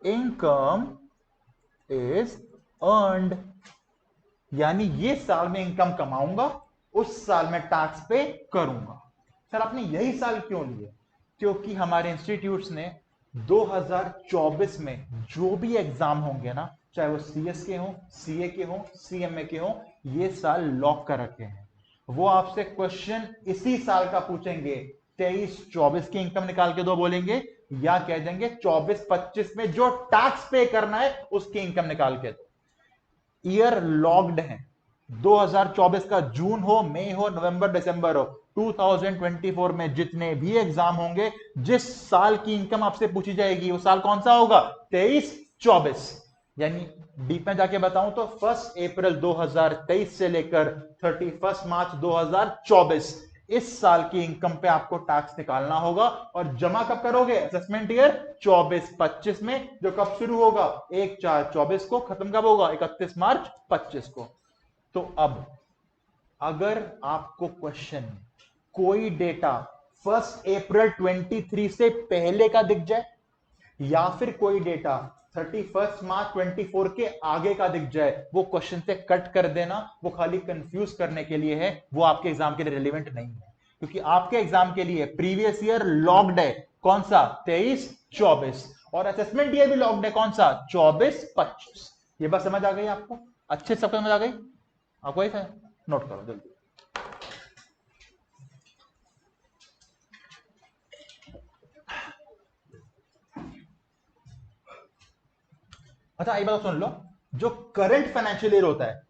income is earned, यानी ये साल में इनकम कमाऊंगा, उस साल में टैक्स पे करूंगा। सर आपने यही साल क्यों लिए? क्योंकि हमारे इंस्टीट्यूट्स ने 2024 में जो भी एग्जाम होंगे ना, चाहे वो CS के हों, CA के हों, CMA के हों, ये साल लॉक कर रखे हैं। वो आपसे क्वेश्चन इसी साल का पूछेंगे। 23-24 की इनकम निकाल के दो बोलेंगे, या कह देंगे 24-25 में जो टैक्स पे करना है उसकी इनकम निकाल के दो। ईयर लॉक्ड है। 2024 का जून हो, मई हो, नवंबर, दिसंबर हो, 2024 में जितने भी एग्जाम होंगे, जिस साल की इनकम आपसे पूछी जाएगी वो साल कौन सा होगा? 23-24। यानी डीप में जाके बताऊं तो 1 अप्रैल 2023 से लेकर 31 मार्च 2024 इस साल की इनकम पे आपको टैक्स निकालना होगा। और जमा कब करोगे? असेसमेंट ईयर 24-25 में, जो कब शुरू होगा? 1/4/24 को, खत्म कब होगा? 31 मार्च 25 को। तो अब अगर आपको क्वेश्चन कोई डेटा 1 अप्रैल 23 से पहले का दिख जाए या फिर कोई डेटा 31 मार्च 24 के आगे का दिख जाए, वो क्वेश्चन से कट कर देना। वो खाली कंफ्यूज करने के लिए है, वो आपके एग्जाम के लिए रिलेवेंट नहीं है। क्योंकि आपके एग्जाम के लिए प्रीवियस ईयर लॉक्ड है, कौन सा? 23-24। और असेसमेंट ईयर भी लॉक्ड है, कौन सा? 24-25। ये बात समझ आ गई आपको? अच्छे से समझ आ गई आपको? ऐसा नोट करो जल्दी। अच्छा एक बात सुन लो, जो करंट फाइनेंशियल ईयर होता है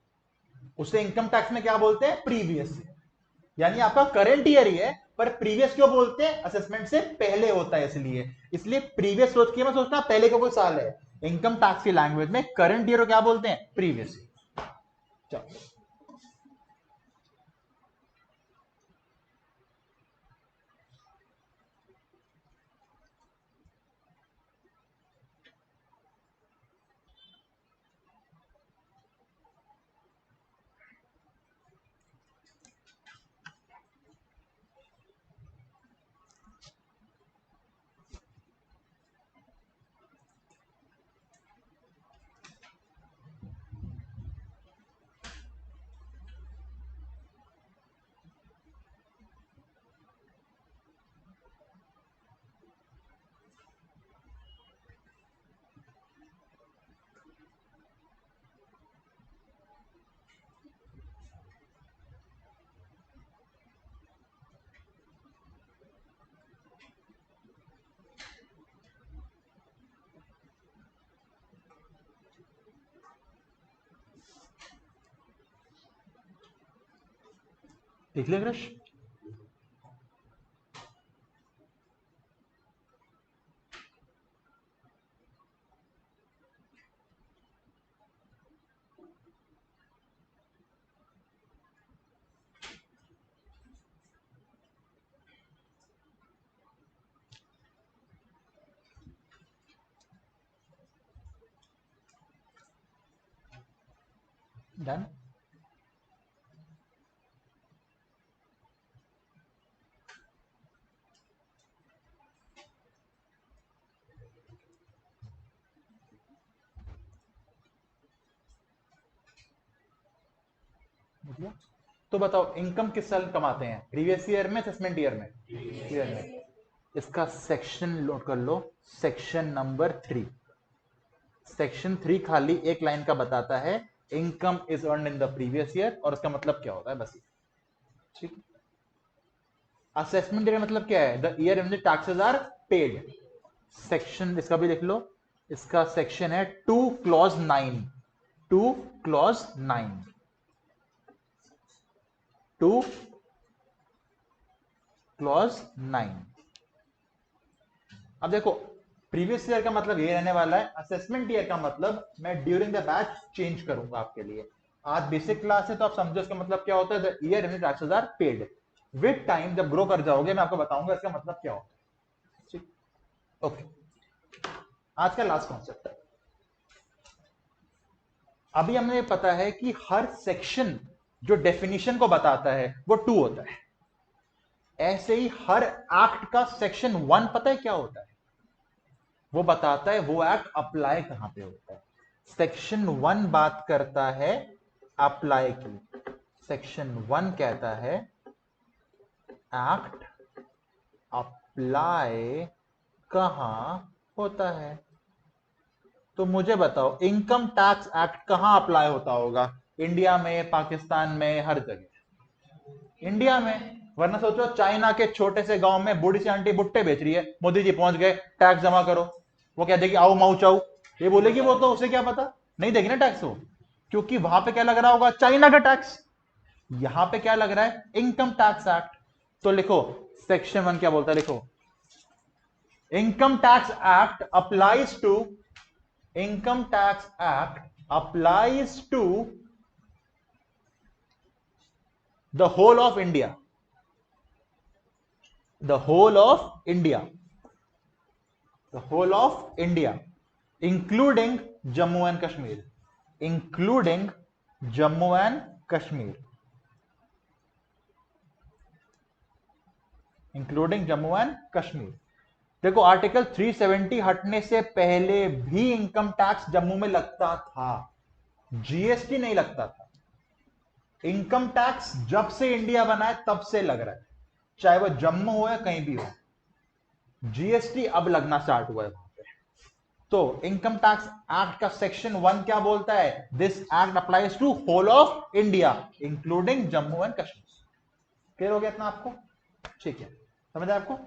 उसे इनकम टैक्स में क्या बोलते हैं? Previous year. यानी आपका करंट ईयर ही है, पर प्रीवियस क्यों बोलते हैं? असेसमेंट से पहले होता है इसलिए प्रीवियस सोच के मैं सोचता पहले का कोई साल है। इनकम टैक्स की लैंग्वेज में करंट ईयर को क्या बोलते हैं? Previous year. चलो देख लिया क्रश? डन। तो बताओ इनकम किस साल कमाते हैं? प्रीवियस ईयर में, असेसमेंट ईयर में? ईयर में। इसका सेक्शन नोट कर लो, सेक्शन नंबर 3। सेक्शन 3 खाली एक लाइन का बताता है income is earn in the previous year, और उसका मतलब क्या होता है, बस। ठीक। असेसमेंट ईयर मतलब क्या है? The year in the taxes are paid. Section इसका भी लिख लो, इसका सेक्शन है 2 क्लॉज 9। 2 क्लॉज 9। 2 क्लॉज 9। अब देखो, प्रीवियस ईयर का मतलब ये रहने वाला है, असेसमेंट ईयर का मतलब मैं ड्यूरिंग द बैच चेंज करूंगा आपके लिए। आज बेसिक क्लास है तो आप समझो इसका मतलब क्या होता है। The year in taxes are paid. With time जब ग्रो कर जाओगे मैं आपको बताऊंगा इसका मतलब क्या होता है। ठीक, ओके। आज का लास्ट कॉन्सेप्ट है। अभी हमें पता है कि हर सेक्शन जो डेफिनेशन को बताता है वो 2 होता है। ऐसे ही हर एक्ट का सेक्शन 1 पता है क्या होता है? वो बताता है वो एक्ट अप्लाई कहां पे होता है। सेक्शन 1 बात करता है अप्लाई की। सेक्शन 1 कहता है एक्ट अप्लाई कहां होता है। तो मुझे बताओ इनकम टैक्स एक्ट कहां अप्लाई होता होगा? इंडिया में, पाकिस्तान में, हर जगह इंडिया में। वरना सोचो चाइना के छोटे से गांव में बूढ़ी सी आंटी भुट्टे बेच रही है, मोदी जी पहुंच गए, टैक्स जमा करो। वो कह देगी आओ माऊ चाऊ, ये बोलेगी वो, तो उसे क्या पता, नहीं देगी ना टैक्स वो। क्योंकि वहां पे क्या लग रहा होगा, चाइना का टैक्स। यहां पे क्या लग रहा है, इनकम टैक्स एक्ट। तो लिखो सेक्शन 1 क्या बोलता है, लिखो income tax act applies to, income tax act applies to the whole of India, the whole of India, the whole of India, including Jammu and Kashmir, including Jammu and Kashmir, including Jammu and Kashmir। देखो आर्टिकल 370 हटने से पहले भी इनकम टैक्स जम्मू में लगता था, जीएसटी नहीं लगता था। इनकम टैक्स जब से इंडिया बना है तब से लग रहा है, चाहे वो जम्मू हो या कहीं भी हो। जीएसटी अब लगना स्टार्ट हुआ है वहां पे। तो इनकम टैक्स एक्ट का सेक्शन 1 क्या बोलता है, this act applies to whole of India including Jammu and Kashmir. Clear हो गया इतना आपको, ठीक है, समझ आया आपको।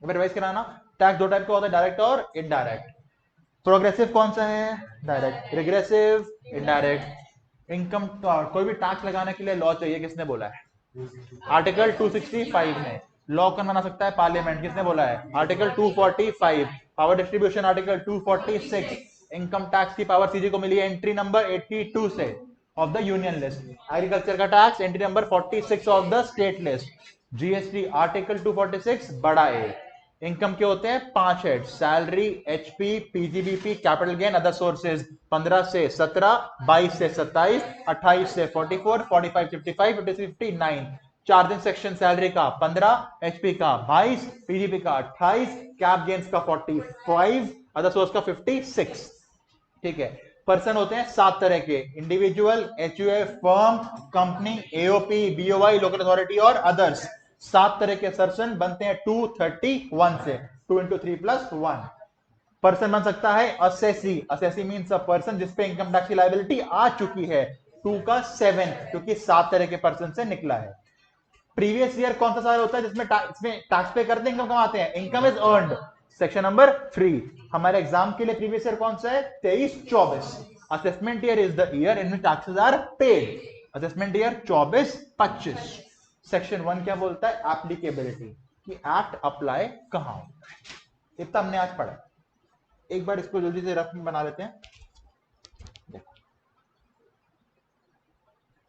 रिवाइज कराना, टैक्स दो टाइप का होता है, डायरेक्ट और इनडायरेक्ट। प्रोग्रेसिव कौन सा है, डायरेक्ट। Regressive, indirect. इनकम कोई भी टैक्स लगाने के लिए लॉ चाहिए, किसने बोला है, आर्टिकल 265 में। लॉ कौन बना सकता है, पार्लियामेंट। किसने बोला है, article 245। Power distribution article 246। Income tax की पावर सीजी को मिली है एंट्री नंबर 82 से of the union list. Agriculture का tax entry number 46 of the state list. GST article 246 बड़ा ए। इनकम के होते हैं 5 head, salary, HP, PGBP, capital gain, other sources. 15 से 17, 22 से 27, 28 से 44, 45, 55, 56, 59। चार्जिंग सेक्शन सैलरी का 15, एचपी का 22, पीजीबी का 28, कैप गेन्स का 45, अदर सोर्स का 56। ठीक है। पर्सन होते हैं 7 तरह के, individual, HUF, firm, company, AOP, BOI, local authority और अदर्स। 7 तरह के पर्सन बनते हैं 231 से, 2 into 3 + 1। पर्सन बन सकता है assessee, assessee means a person जिसपे इनकम टैक्स की लायबिलिटी आ चुकी है। 2 का 7 क्योंकि 7 तरह के पर्सन से निकला है। प्रीवियस ईयर कौन सा साल होता है जिसमें टैक्स पे करते हैं, इनकम कमाते हैं, income is earned. Section number 3। हमारे एग्जाम के लिए प्रीवियस ईयर कौन सा है, 23-24। Assessment year is the year in which taxes are paid. Assessment year 24-25। Section 1 क्या बोलता है, एप्लीकेबिलिटी, कि एक्ट अप्लाई कहां होता है। इतना हमने आज पढ़ा। एक बार इसको जल्दी से रफ में बना लेते हैं।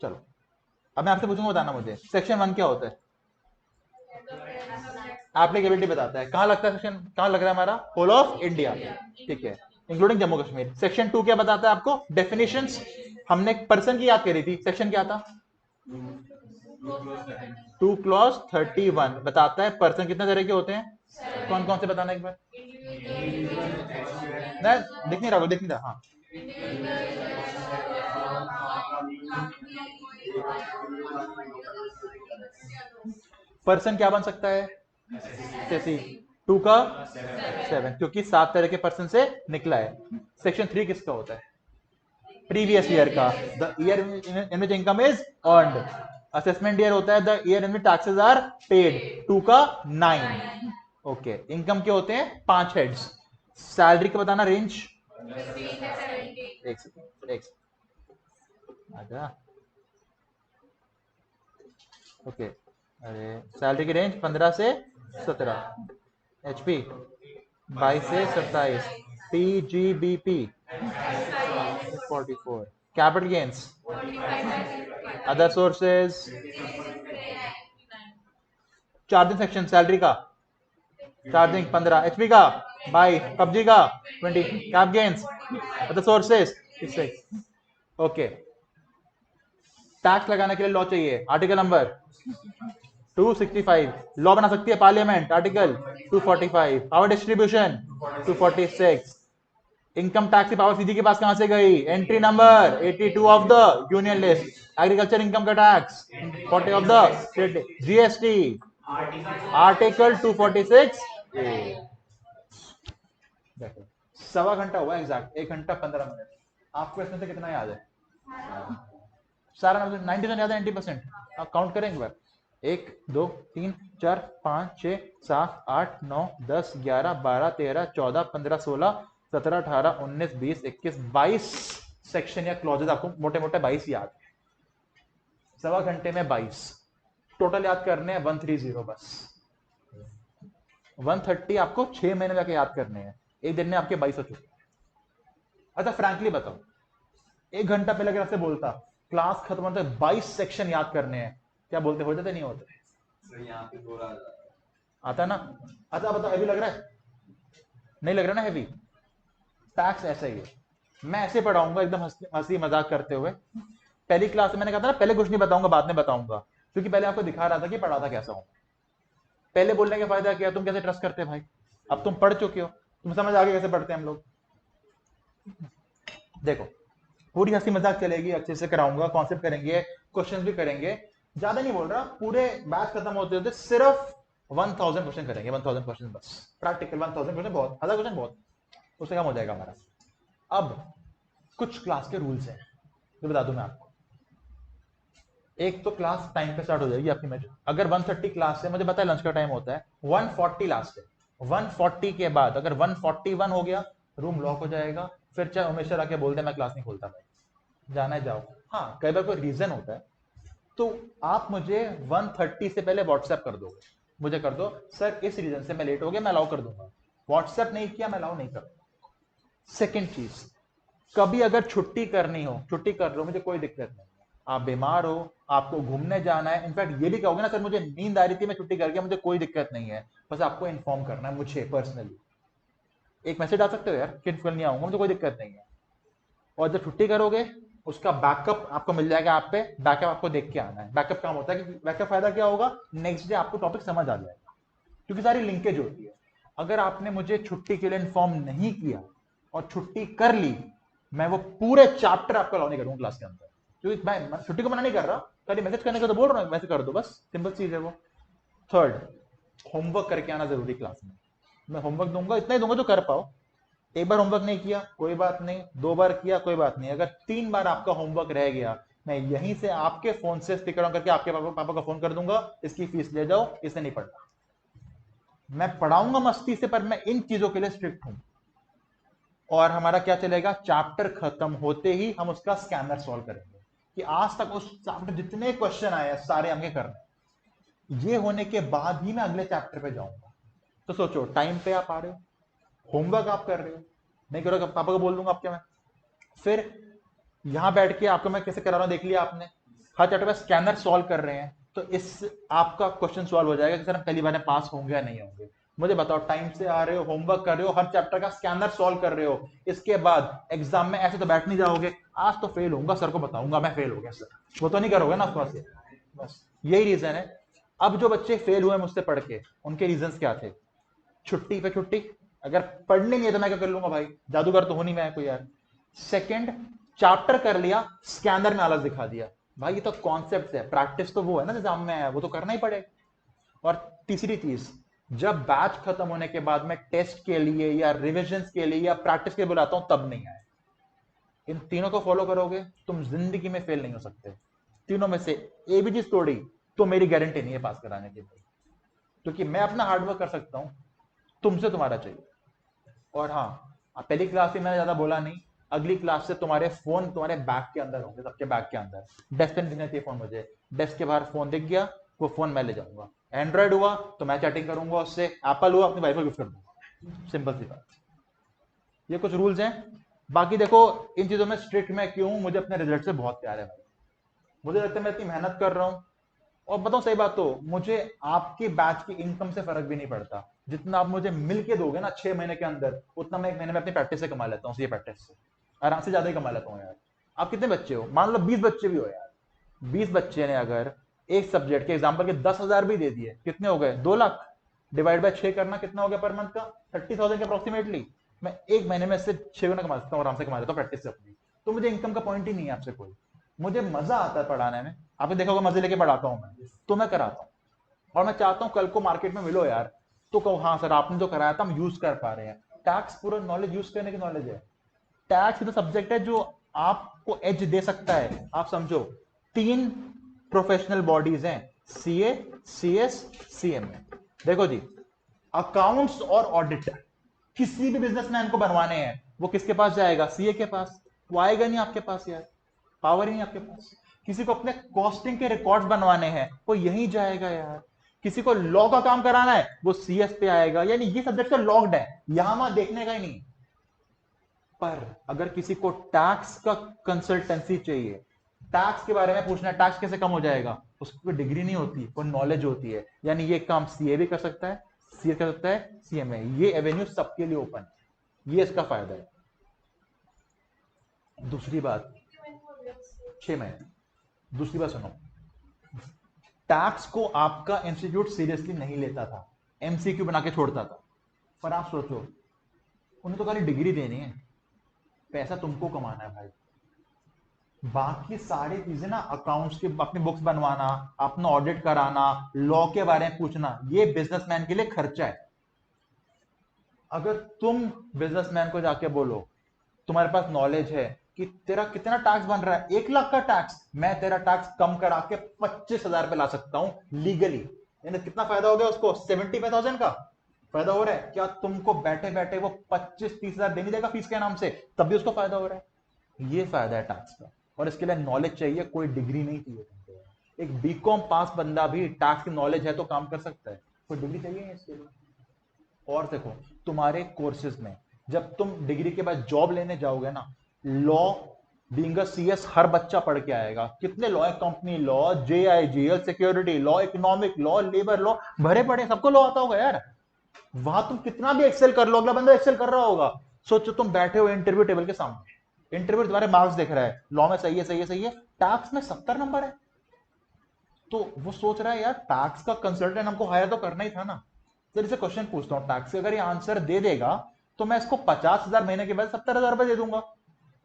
चलो अब मैं आपसे पूछूंगा, बताना मुझे सेक्शन 1 क्या होता है। एप्लीकेबिलिटी बताता है, कहां लगता है सेक्शन, कहां लग रहा है हमारा, होल ऑफ इंडिया। ठीक है, इंक्लूडिंग जम्मू कश्मीर। सेक्शन 2 क्या बताता है आपको, डेफिनेशंस। हमने पर्सन की याद करी थी, सेक्शन क्या था, 2 clause 31 बताता है पर्सन कितने तरह के होते हैं, कौन कौन से बताना एक बार। नहीं दिख नहीं रहा, दिख नहीं रहा। हाँ, पर्सन क्या बन सकता है, जैसे 2 का 7 क्योंकि 7 तरह के पर्सन से निकला है। सेक्शन 3 किसका होता है, प्रीवियस ईयर का, the year in which income is earned. Assessment year होता है the year in which taxes are paid, 2 का 9। ओके, इनकम के होते हैं 5 हेड्स। सैलरी का बताना रेंज, एक सेकंड आजा। ओके, अरे सैलरी की रेंज 15 से 17, एचपी 22 से 27, PGBP 44, capital gains, other sources. Charging section salary का, चार्जिंग 15, एचपी का 22, पबजी का 20, cap gains, other sources 6। Okay, tax लगाने के लिए लॉ चाहिए, आर्टिकल नंबर 265। लॉ बना सकती है parliament, article 245। Power distribution 246। Income tax की पावर सीधी के पास कहां से गई, entry number 82 of the union list. Agriculture income का tax 40 of the state. GST article 246। देखो 1.25 घंटा हुआ एग्जैक्ट, 1 घंटा 15 मिनट। आपको इसमें से कितना याद है, सारा 90% याद है, 90%। आप काउंट करें एक बार, 1 2 3 4 5 6 7 8 9 10 11 12 13 14 15 16 17 18 19 20 21 22 सेक्शन या क्लॉजेस आपको मोटे मोटे 22 याद है, सवा घंटे में 22 टोटल याद करने हैं 130 बस। 130 आपको 6 महीने जाके याद करने हैं, एक दिन में आपके 22 हो चुके हैं। अच्छा फ्रैंकली बताओ, एक घंटा पहले अगर आपसे बोलता क्लास खत्म होते 22 सेक्शन याद करने हैं, क्या बोलते, हो जाते नहीं होते? यहाँ पे बोला आता ना। अच्छा बताओ, हैवी लग रहा है? नहीं लग रहा ना हैवी? टैक्स ऐसा ही है, मैं ऐसे पढ़ाऊंगा एकदम हंसी मजाक करते हुए। पहली क्लास में मैंने कहा था ना, पहले कुछ नहीं बताऊंगा बाद में बताऊंगा, क्योंकि पहले आपको दिखा रहा था कि पढ़ाता कैसा हूं। पहले बोलने का फायदा क्या, तुम कैसे ट्रस्ट करते भाई, अब तुम पढ़ चुके हो, तुम समझ आ गए कैसे पढ़ते हैं हम लोग। देखो पूरी हंसी मजाक चलेगी, अच्छे से कराऊंगा, कॉन्सेप्ट करेंगे, क्वेश्चंस भी करेंगे, ज्यादा नहीं बोल रहा, पूरे बैच खत्म होते होते सिर्फ 1000 क्वेश्चन करेंगे, 1000 क्वेश्चन बस, प्रैक्टिकल 1000 क्वेश्चन बहुत, 1000 क्वेश्चन बहुत, उससे कम हो जाएगा हमारा। अब कुछ क्लास के रूल्स हैं जो बता दूं मैं आपको। एक तो क्लास टाइम पे स्टार्ट हो जाएगी आपकी। मैं अगर 130 क्लास है, मुझे पता है लंच का टाइम होता है, 140 लास्ट है, 140 के बाद अगर 141 हो गया रूम लॉक हो जाएगा, फिर चाहे उमेश सर आके बोल दे मैं क्लास नहीं खोलता भाई, जाना है जाओ। हाँ कई बार कोई रीजन होता है तो आप मुझे 130 से पहले व्हाट्सएप कर दोगे, मुझे कर दो सर इस रीजन से मैं लेट हो गया, मैं अलाउ कर दूंगा। व्हाट्सएप नहीं किया मैं अलाउ नहीं करूंगा। सेकेंड चीज, कभी अगर छुट्टी करनी हो, छुट्टी कर लो, मुझे कोई दिक्कत नहीं, आप बीमार हो, आपको घूमने जाना है, इनफैक्ट ये भी कहोगे ना सर मुझे नींद आ रही थी मैं छुट्टी कर गया, मुझे कोई दिक्कत नहीं है, बस आपको इन्फॉर्म करना है मुझे पर्सनली, एक मैसेज डाल सकते हो यार कि कल नहीं आऊंगा, मुझे कोई दिक्कत नहीं है। और जब छुट्टी करोगे उसका बैकअप आपको मिल जाएगा ऐप पे, बैकअप आपको देख के आना है। बैकअप काम होता है कि बैकअप फायदा क्या होगा, नेक्स्ट डे आपको टॉपिक समझ आ जाएगा, क्योंकि सारी लिंकेज होती है। अगर आपने मुझे छुट्टी के लिए इन्फॉर्म नहीं किया और छुट्टी कर ली, मैं वो पूरे चैप्टर आपको अलाउ नहीं करूंगा क्लास के अंदर, क्योंकि मैं छुट्टी को मना नहीं कर रहा, खाली मैसेज करने का तो बोल रहा हूँ, मैसेज कर दो बस, सिंपल चीज है वो। थर्ड, होमवर्क करके आना जरूरी क्लास में, मैं होमवर्क दूंगा, इतना ही दूंगा जो कर पाओ। एक बार होमवर्क नहीं किया कोई बात नहीं, 2 बार किया कोई बात नहीं, अगर 3 बार आपका होमवर्क रह गया, मैं यहीं से आपके फोन से स्टिकर ऑन करके आपके पापा का फोन कर दूंगा, इसकी फीस ले जाओ, इसे नहीं पढ़ना। मैं पढ़ाऊंगा मस्ती से, पर मैं इन चीजों के लिए स्ट्रिक्ट हूं। और हमारा क्या चलेगा, चैप्टर खत्म होते ही हम उसका स्कैनर सॉल्व करेंगे, कि आज तक उस चैप्टर जितने क्वेश्चन आए सारे हमें करने, ये होने के बाद ही मैं अगले चैप्टर पे जाऊंगा। तो सोचो, टाइम पे आप आ रहे हो, होमवर्क आप कर रहे हो, नहीं करोगे पापा को बोल दूंगा आपके मैं। फिर यहां बैठ के आपको मैं कैसे करा रहा हूं देख लिया आपने, हर चैप्टर पे स्कैनर सॉल्व कर रहे हैं, तो इस आपका क्वेश्चन सॉल्व हो जाएगा कि सर हम पहली बार में पास होंगे या नहीं होंगे। मुझे बताओ, टाइम से आ रहे हो, होमवर्क कर रहे हो, हर चैप्टर का स्कैनर सॉल्व कर रहे हो, इसके बाद एग्जाम में ऐसे तो बैठ नहीं जाओगे, आज तो फेल होऊंगा, सर को बताऊंगा मैं फेल हो गया सर, वो तो नहीं करोगे ना ऑफकोर्स। बस यही रीजन है। अब जो बच्चे फेल हुए मुझसे पढ़ के, उनके रीजन क्या थे, छुट्टी पे छुट्टी, अगर पढ़ने नहीं है तो मैं क्या कर लूंगा भाई, जादूगर तो हो नहीं मैं कोई यार। सेकंड, चैप्टर कर लिया, स्कैनर में आलस दिखा दिया, भाई ये तो कॉन्सेप्ट है, प्रैक्टिस तो वो है ना एग्जाम में है, वो तो करना ही पड़ेगा। और तीसरी चीज, जब बैच खत्म होने के बाद मैं टेस्ट के लिए या रिविजन के लिए या प्रैक्टिस के लिए बुलाता हूं तब नहीं आए। इन तीनों को फॉलो करोगे तुम जिंदगी में फेल नहीं हो सकते। तीनों में से ए भी चीज तोड़ी तो मेरी गारंटी नहीं है पास कराने की, क्योंकि मैं अपना हार्डवर्क कर सकता हूं, तुमसे तुम्हारा चाहिए। और हाँ, पहली क्लास में मैंने ज्यादा बोला नहीं, अगली क्लास से तुम्हारे फोन तुम्हारे बैग के अंदर होंगे, सबके बैग के अंदर, डेस्क पे दिखना चाहिए फोन मुझे, डेस्क के बाहर फोन दिख गया वो फोन मैं ले जाऊंगा, एंड्रॉइड हुआ तो मैं चैटिंग करूंगा उससे, एप्पल हुआ अपनी वाइफ को गिफ्ट कर दूंगा, सिंपल सी बात। ये कुछ रूल्स हैं। बाकी देखो, इन चीजों में स्ट्रिक्ट मैं क्यों हूं, मुझे अपने रिजल्ट से बहुत प्यार है भाई, मुझे लगता है मैं इतनी मेहनत कर रहा हूं, और बताऊं सही बात तो मुझे आपके बैच की इनकम से फर्क भी नहीं पड़ता, जितना आप मुझे मिल के दोगे ना 6 महीने के अंदर, उतना मैं 1 महीने में अपनी प्रैक्टिस से कमा लेता हूँ, ये प्रैक्टिस से आराम से ज्यादा ही कमा लेता हूँ यार। आप कितने बच्चे हो, मान लो 20 बच्चे भी हो यार, 20 बच्चे ने अगर एक सब्जेक्ट के एग्जाम्पल के 10,000 भी दे दिए, कितने हो गए, 2 लाख, डिवाइड बाय 6 करना, कितना हो गया पर मंथ का, 30,000 के अप्रोक्सीमेटली। मैं 1 महीने में से 6 गुना कमा सकता हूँ, आराम से कमा लेता हूँ प्रैक्टिस से अपनी। तो मुझे इनकम का पॉइंट ही नहीं है आपसे कोई, मुझे मजा आता है पढ़ाने में, आपने देखा होगा मजे लेके पढ़ाता हूँ मैं, तो मैं कराता हूँ। और मैं चाहता हूं कल को मार्केट में मिलो यार तो कहो हाँ सर आपने जो कराया था हम यूज कर पा रहे हैं। टैक्स पूरा नॉलेज यूज करने की नॉलेज है, टैक्स तो सब्जेक्ट है जो आपको एज दे सकता है। आप समझो 3 प्रोफेशनल बॉडीज हैं, सीए, सीएस, सीएमए। देखो जी, अकाउंट्स और ऑडिट किसी भी बिजनेसमैन को बनवाने हैं, वो किसके पास जाएगा, सीए के पास। वो आएगा नहीं आपके पास यार, पावर ही नहीं आपके पास। किसी को अपने कॉस्टिंग के रिकॉर्ड्स बनवाने हैं वो यही जाएगा यार। किसी को लॉ का काम कराना है वो सीएस पे आएगा। यानी ये सब्जेक्ट तो लॉक्ड है, यहां वहां देखने का ही नहीं। पर अगर किसी को टैक्स का कंसल्टेंसी चाहिए, टैक्स के बारे में पूछना है, टैक्स कैसे कम हो जाएगा, उसकी कोई डिग्री नहीं होती, कोई नॉलेज होती है। यानी ये काम सीए भी कर सकता है, सीए कर सकता है, सीएमए, ये एवेन्यू सबके लिए ओपन है। ये इसका फायदा है। दूसरी बात, 6 महीने। दूसरी बात सुनो, टैक्स को आपका इंस्टीट्यूट सीरियसली नहीं लेता था, एमसीक्यू बना के छोड़ता था। पर आप सोचो, उन्हें तो खाली डिग्री देनी है, पैसा तुमको कमाना है भाई। बाकी सारी चीजें ना, अकाउंट्स की अपनी बुक्स बनवाना, अपना ऑडिट कराना, लॉ के बारे में पूछना, ये बिजनेसमैन के लिए खर्चा है। अगर तुम बिजनेसमैन को जाके बोलो, तुम्हारे पास नॉलेज है कि तेरा कितना टैक्स बन रहा है, 1 लाख का टैक्स, मैं तेरा टैक्स कम करा के 25,000 पे ला सकता हूं लीगली, यानी कितना फायदा हो गया उसको, 75,000 का फायदा हो रहा है। क्या तुमको बैठे बैठे वो 25-30,000 देने देगा फीस के नाम से, तब भी उसको फायदा हो रहा है। ये फायदा है टैक्स का। और इसके लिए नॉलेज चाहिए, कोई डिग्री नहीं चाहिए तुमको। एक बीकॉम पास बंदा भी टैक्स की नॉलेज है तो काम कर सकता है, कोई डिग्री चाहिए इसके लिए। और देखो, तुम्हारे कोर्सेज में जब तुम डिग्री के बाद जॉब लेने जाओगे ना, लॉ बीइंग अ सीएस हर बच्चा पढ़ के आएगा। कितने लॉ है, company law, JIGL, security law, economic law, labour law, भरे पड़े, सबको लॉ आता होगा यार। वहां तुम कितना भी एक्सेल कर लो, अगला बंदा एक्सेल कर रहा होगा। सोचो तुम बैठे हो इंटरव्यू टेबल के सामने, इंटरव्यू तुम्हारे मार्क्स देख रहा है, लॉ में सही है, सही है, सही है, टैक्स में 70 नंबर है। तो वो सोच रहा है यार टैक्स का कंसल्टेंट हमको हायर तो करना ही था ना। फिर इसे क्वेश्चन पूछता हूँ टैक्स, अगर ये आंसर दे देगा तो मैं इसको 50,000 महीने के बाद 70,000 रुपए दे दूंगा।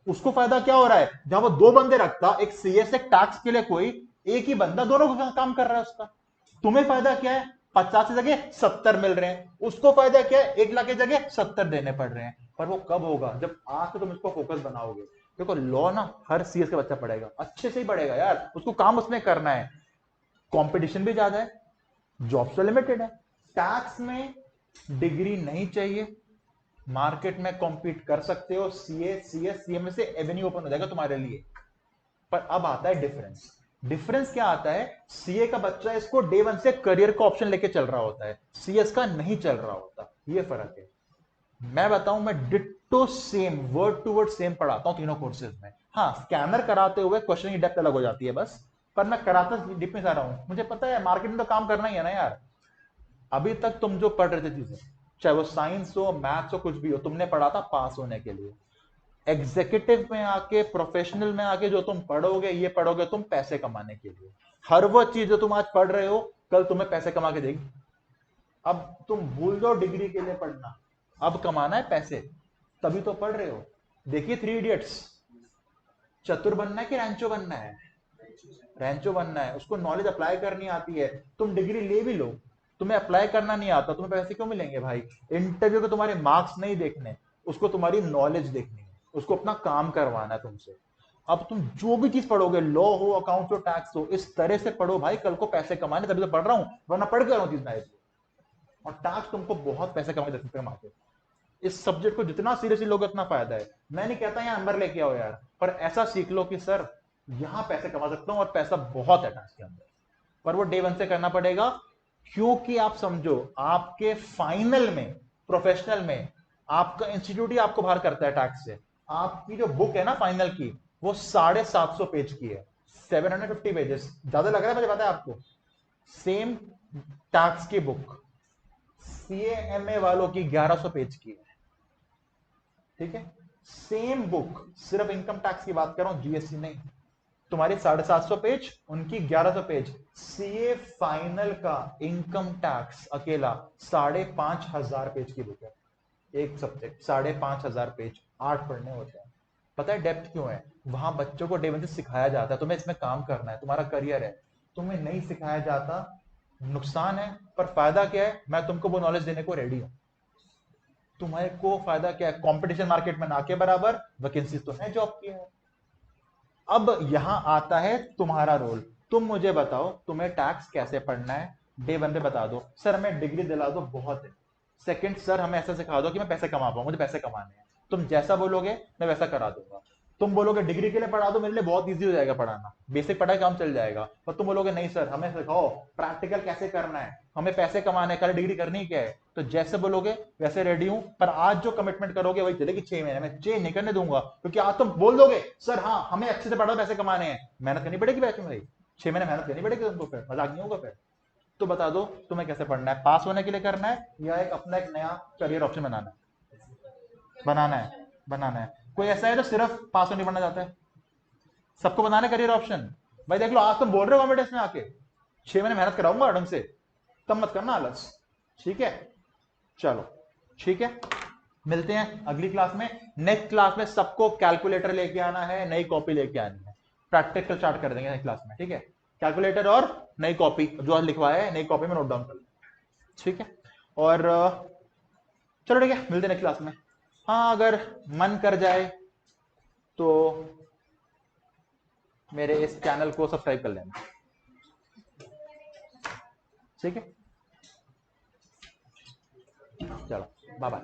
उसको फायदा क्या हो रहा है, जहां वो 2 बंदे रखता, एक सीएस, एक टैक्स के लिए कोई, एक ही बंदा दोनों का काम कर रहा है उसका। तुम्हें फायदा क्या है, 50 की जगह 70 मिल रहे हैं। उसको फायदा क्या है, 1 लाख की जगह 70 देने पड़ रहे हैं। पर वो कब होगा, जब आज से तुम इसको फोकस बनाओगे। देखो लॉ ना हर सीएस का बच्चा पढ़ेगा, अच्छे से ही पढ़ेगा यार, उसको काम उसमें करना है। कंपटीशन भी ज्यादा है, जॉब्स तो लिमिटेड है। टैक्स में डिग्री नहीं चाहिए, मार्केट में कॉम्पीट कर सकते हो, सीए, सीएस, सीएमए से एवेन्यू ओपन हो जाएगा तुम्हारे लिए। पर अब आता है डिफरेंस। डिफरेंस क्या आता है, सीए का बच्चा इसको डे 1 से करियर का ऑप्शन लेके चल रहा होता है, सीएस का नहीं चल रहा होता। ये फर्क है। मैं बताऊं, मैं ditto same, word to word same पढ़ाता हूं तीनों कोर्सेज में। हाँ, स्कैनर कराते हुए क्वेश्चन की डेप्थ अलग हो जाती है बस, पर मैं कराता डीप में जा रहा हूं। मुझे पता है मार्केट में तो काम करना ही है ना यार। अभी तक तुम जो पढ़ रहे थे चीजें, चाहे वो साइंस हो, मैथ्स हो, कुछ भी हो, तुमने पढ़ा था पास होने के लिए। एग्जीक्यूटिव में आके, प्रोफेशनल में आके जो तुम पढ़ोगे, ये पढ़ोगे तुम पैसे कमाने के लिए। हर वो चीज जो तुम आज पढ़ रहे हो कल तुम्हें पैसे कमा के देगी। अब तुम भूल जाओ डिग्री के लिए पढ़ना, अब कमाना है पैसे, तभी तो पढ़ रहे हो। देखिए 3 इडियट्स, चतुर बनना है कि रैंचो बनना है, रैंचो बनना है। उसको नॉलेज अप्लाई करनी आती है। तुम डिग्री ले भी लो, तुम्हें अप्लाई करना नहीं आता, तुम्हें पैसे क्यों मिलेंगे भाई। इंटरव्यू को तुम्हारे मार्क्स नहीं देखने, उसको तुम्हारी नॉलेज देखनी है, उसको अपना काम करवाना है तुमसे। अब तुम जो भी चीज पढ़ोगे, लॉ हो, अकाउंट हो, टैक्स हो, इस तरह से पढ़ो भाई, कल को पैसे कमाने, तभी तो पढ़ रहा हूं, वरना पढ़ के रहा हूं चीज मैं। और टैक्स तुमको बहुत पैसे कमा के दे सकते हैं मार्केट। इस सब्जेक्ट को जितना सीरियसली लोगे उतना फायदा है। मैं नहीं कहता यहाँ नंबर लेके आओ यार, पर ऐसा सीख लो कि सर यहां पैसे कमा सकता हूं, और पैसा बहुत है टैक्स के अंदर। पर वो डे 1 से करना पड़ेगा, क्योंकि आप समझो आपके फाइनल में, प्रोफेशनल में, आपका इंस्टीट्यूट ही आपको बाहर करता है टैक्स से। आपकी जो बुक है ना फाइनल की, वो 750 पेज की है, 750 पेजेस। ज्यादा लग रहा है मुझे पता है आपको। सेम टैक्स की बुक सीएमए वालों की 1100 पेज की है, ठीक है। सेम बुक, सिर्फ इनकम टैक्स की बात कर रहा हूं, जीएसटी नहीं। तुम्हारी 750 पेज, उनकी 1100 पेज। सीए फाइनल का इनकम टैक्स अकेला 5,500 पेज की बुक है। एक सब्जेक्ट 5,500 पेज, 8 पढ़ने होते हैं। पता है डेप्थ क्यों है, वहां बच्चों को डे 1 से सिखाया जाता है तुम्हें इसमें काम करना है, तुम्हारा करियर है। तुम्हें नहीं सिखाया जाता, नुकसान है। पर फायदा क्या है, मैं तुमको वो नॉलेज देने को रेडी हूं। तुम्हारे को फायदा क्या है, कंपटीशन मार्केट में ना के बराबर, वैकेंसी तो है जॉब की है। अब यहां आता है तुम्हारा रोल। तुम मुझे बताओ तुम्हें टैक्स कैसे पढ़ना है, डे 1 पे बता दो, सर हमें डिग्री दिला दो बहुत है। सेकंड, सर हमें ऐसा सिखा दो कि मैं पैसे कमा पाऊं, मुझे पैसे कमाने हैं। तुम जैसा बोलोगे मैं वैसा करा दूंगा। तुम बोलोगे डिग्री के लिए पढ़ा दो, मेरे लिए बहुत इजी हो जाएगा पढ़ाना, बेसिक पढ़ा काम चल जाएगा। पर तुम बोलोगे नहीं सर हमें सिखाओ प्रैक्टिकल कैसे करना है, हमें पैसे कमाने, कल डिग्री करनी क्या है, तो जैसे बोलोगे वैसे रेडी हूं। पर आज जो कमिटमेंट करोगे वही चलेगी 6 महीने में, चेंज नहीं करने दूंगा। क्योंकि आज तुम बोल दोगे सर हाँ हमें अच्छे से पढ़ो पैसे कमाने हैं, मेहनत करनी पड़ेगी बैच में भाई, 6 महीने मेहनत करनी पड़ेगी तुमको, फिर मजाक नहीं होगा फिर। तो बता दो तुम्हें कैसे पढ़ना है, पास होने के लिए करना है या एक अपना एक नया करियर ऑप्शन बनाना है? बनाना है। कोई ऐसा है जो सिर्फ पास होने पढ़ना चाहता है? सबको बनाना करियर ऑप्शन। भाई देख लो आज तुम बोल रहे हो कॉम्पिटिशन में आके 6 महीने मेहनत कराऊंगा ढंग से, तब मत करना आलस, ठीक है? चलो ठीक है, मिलते हैं अगली क्लास में। नेक्स्ट क्लास में सबको कैलकुलेटर लेके आना है, नई कॉपी लेके आनी है, प्रैक्टिकल स्टार्ट कर देंगे नेक्स्ट क्लास में, ठीक है? कैलकुलेटर और नई कॉपी जो आज लिखवाया है नई कॉपी में नोट डाउन कर, ठीक है? और चलो ठीक है, मिलते हैं नेक्स्ट क्लास में। हाँ अगर मन कर जाए तो मेरे इस चैनल को सब्सक्राइब कर लेना, ठीक है? चलो बाय बाय।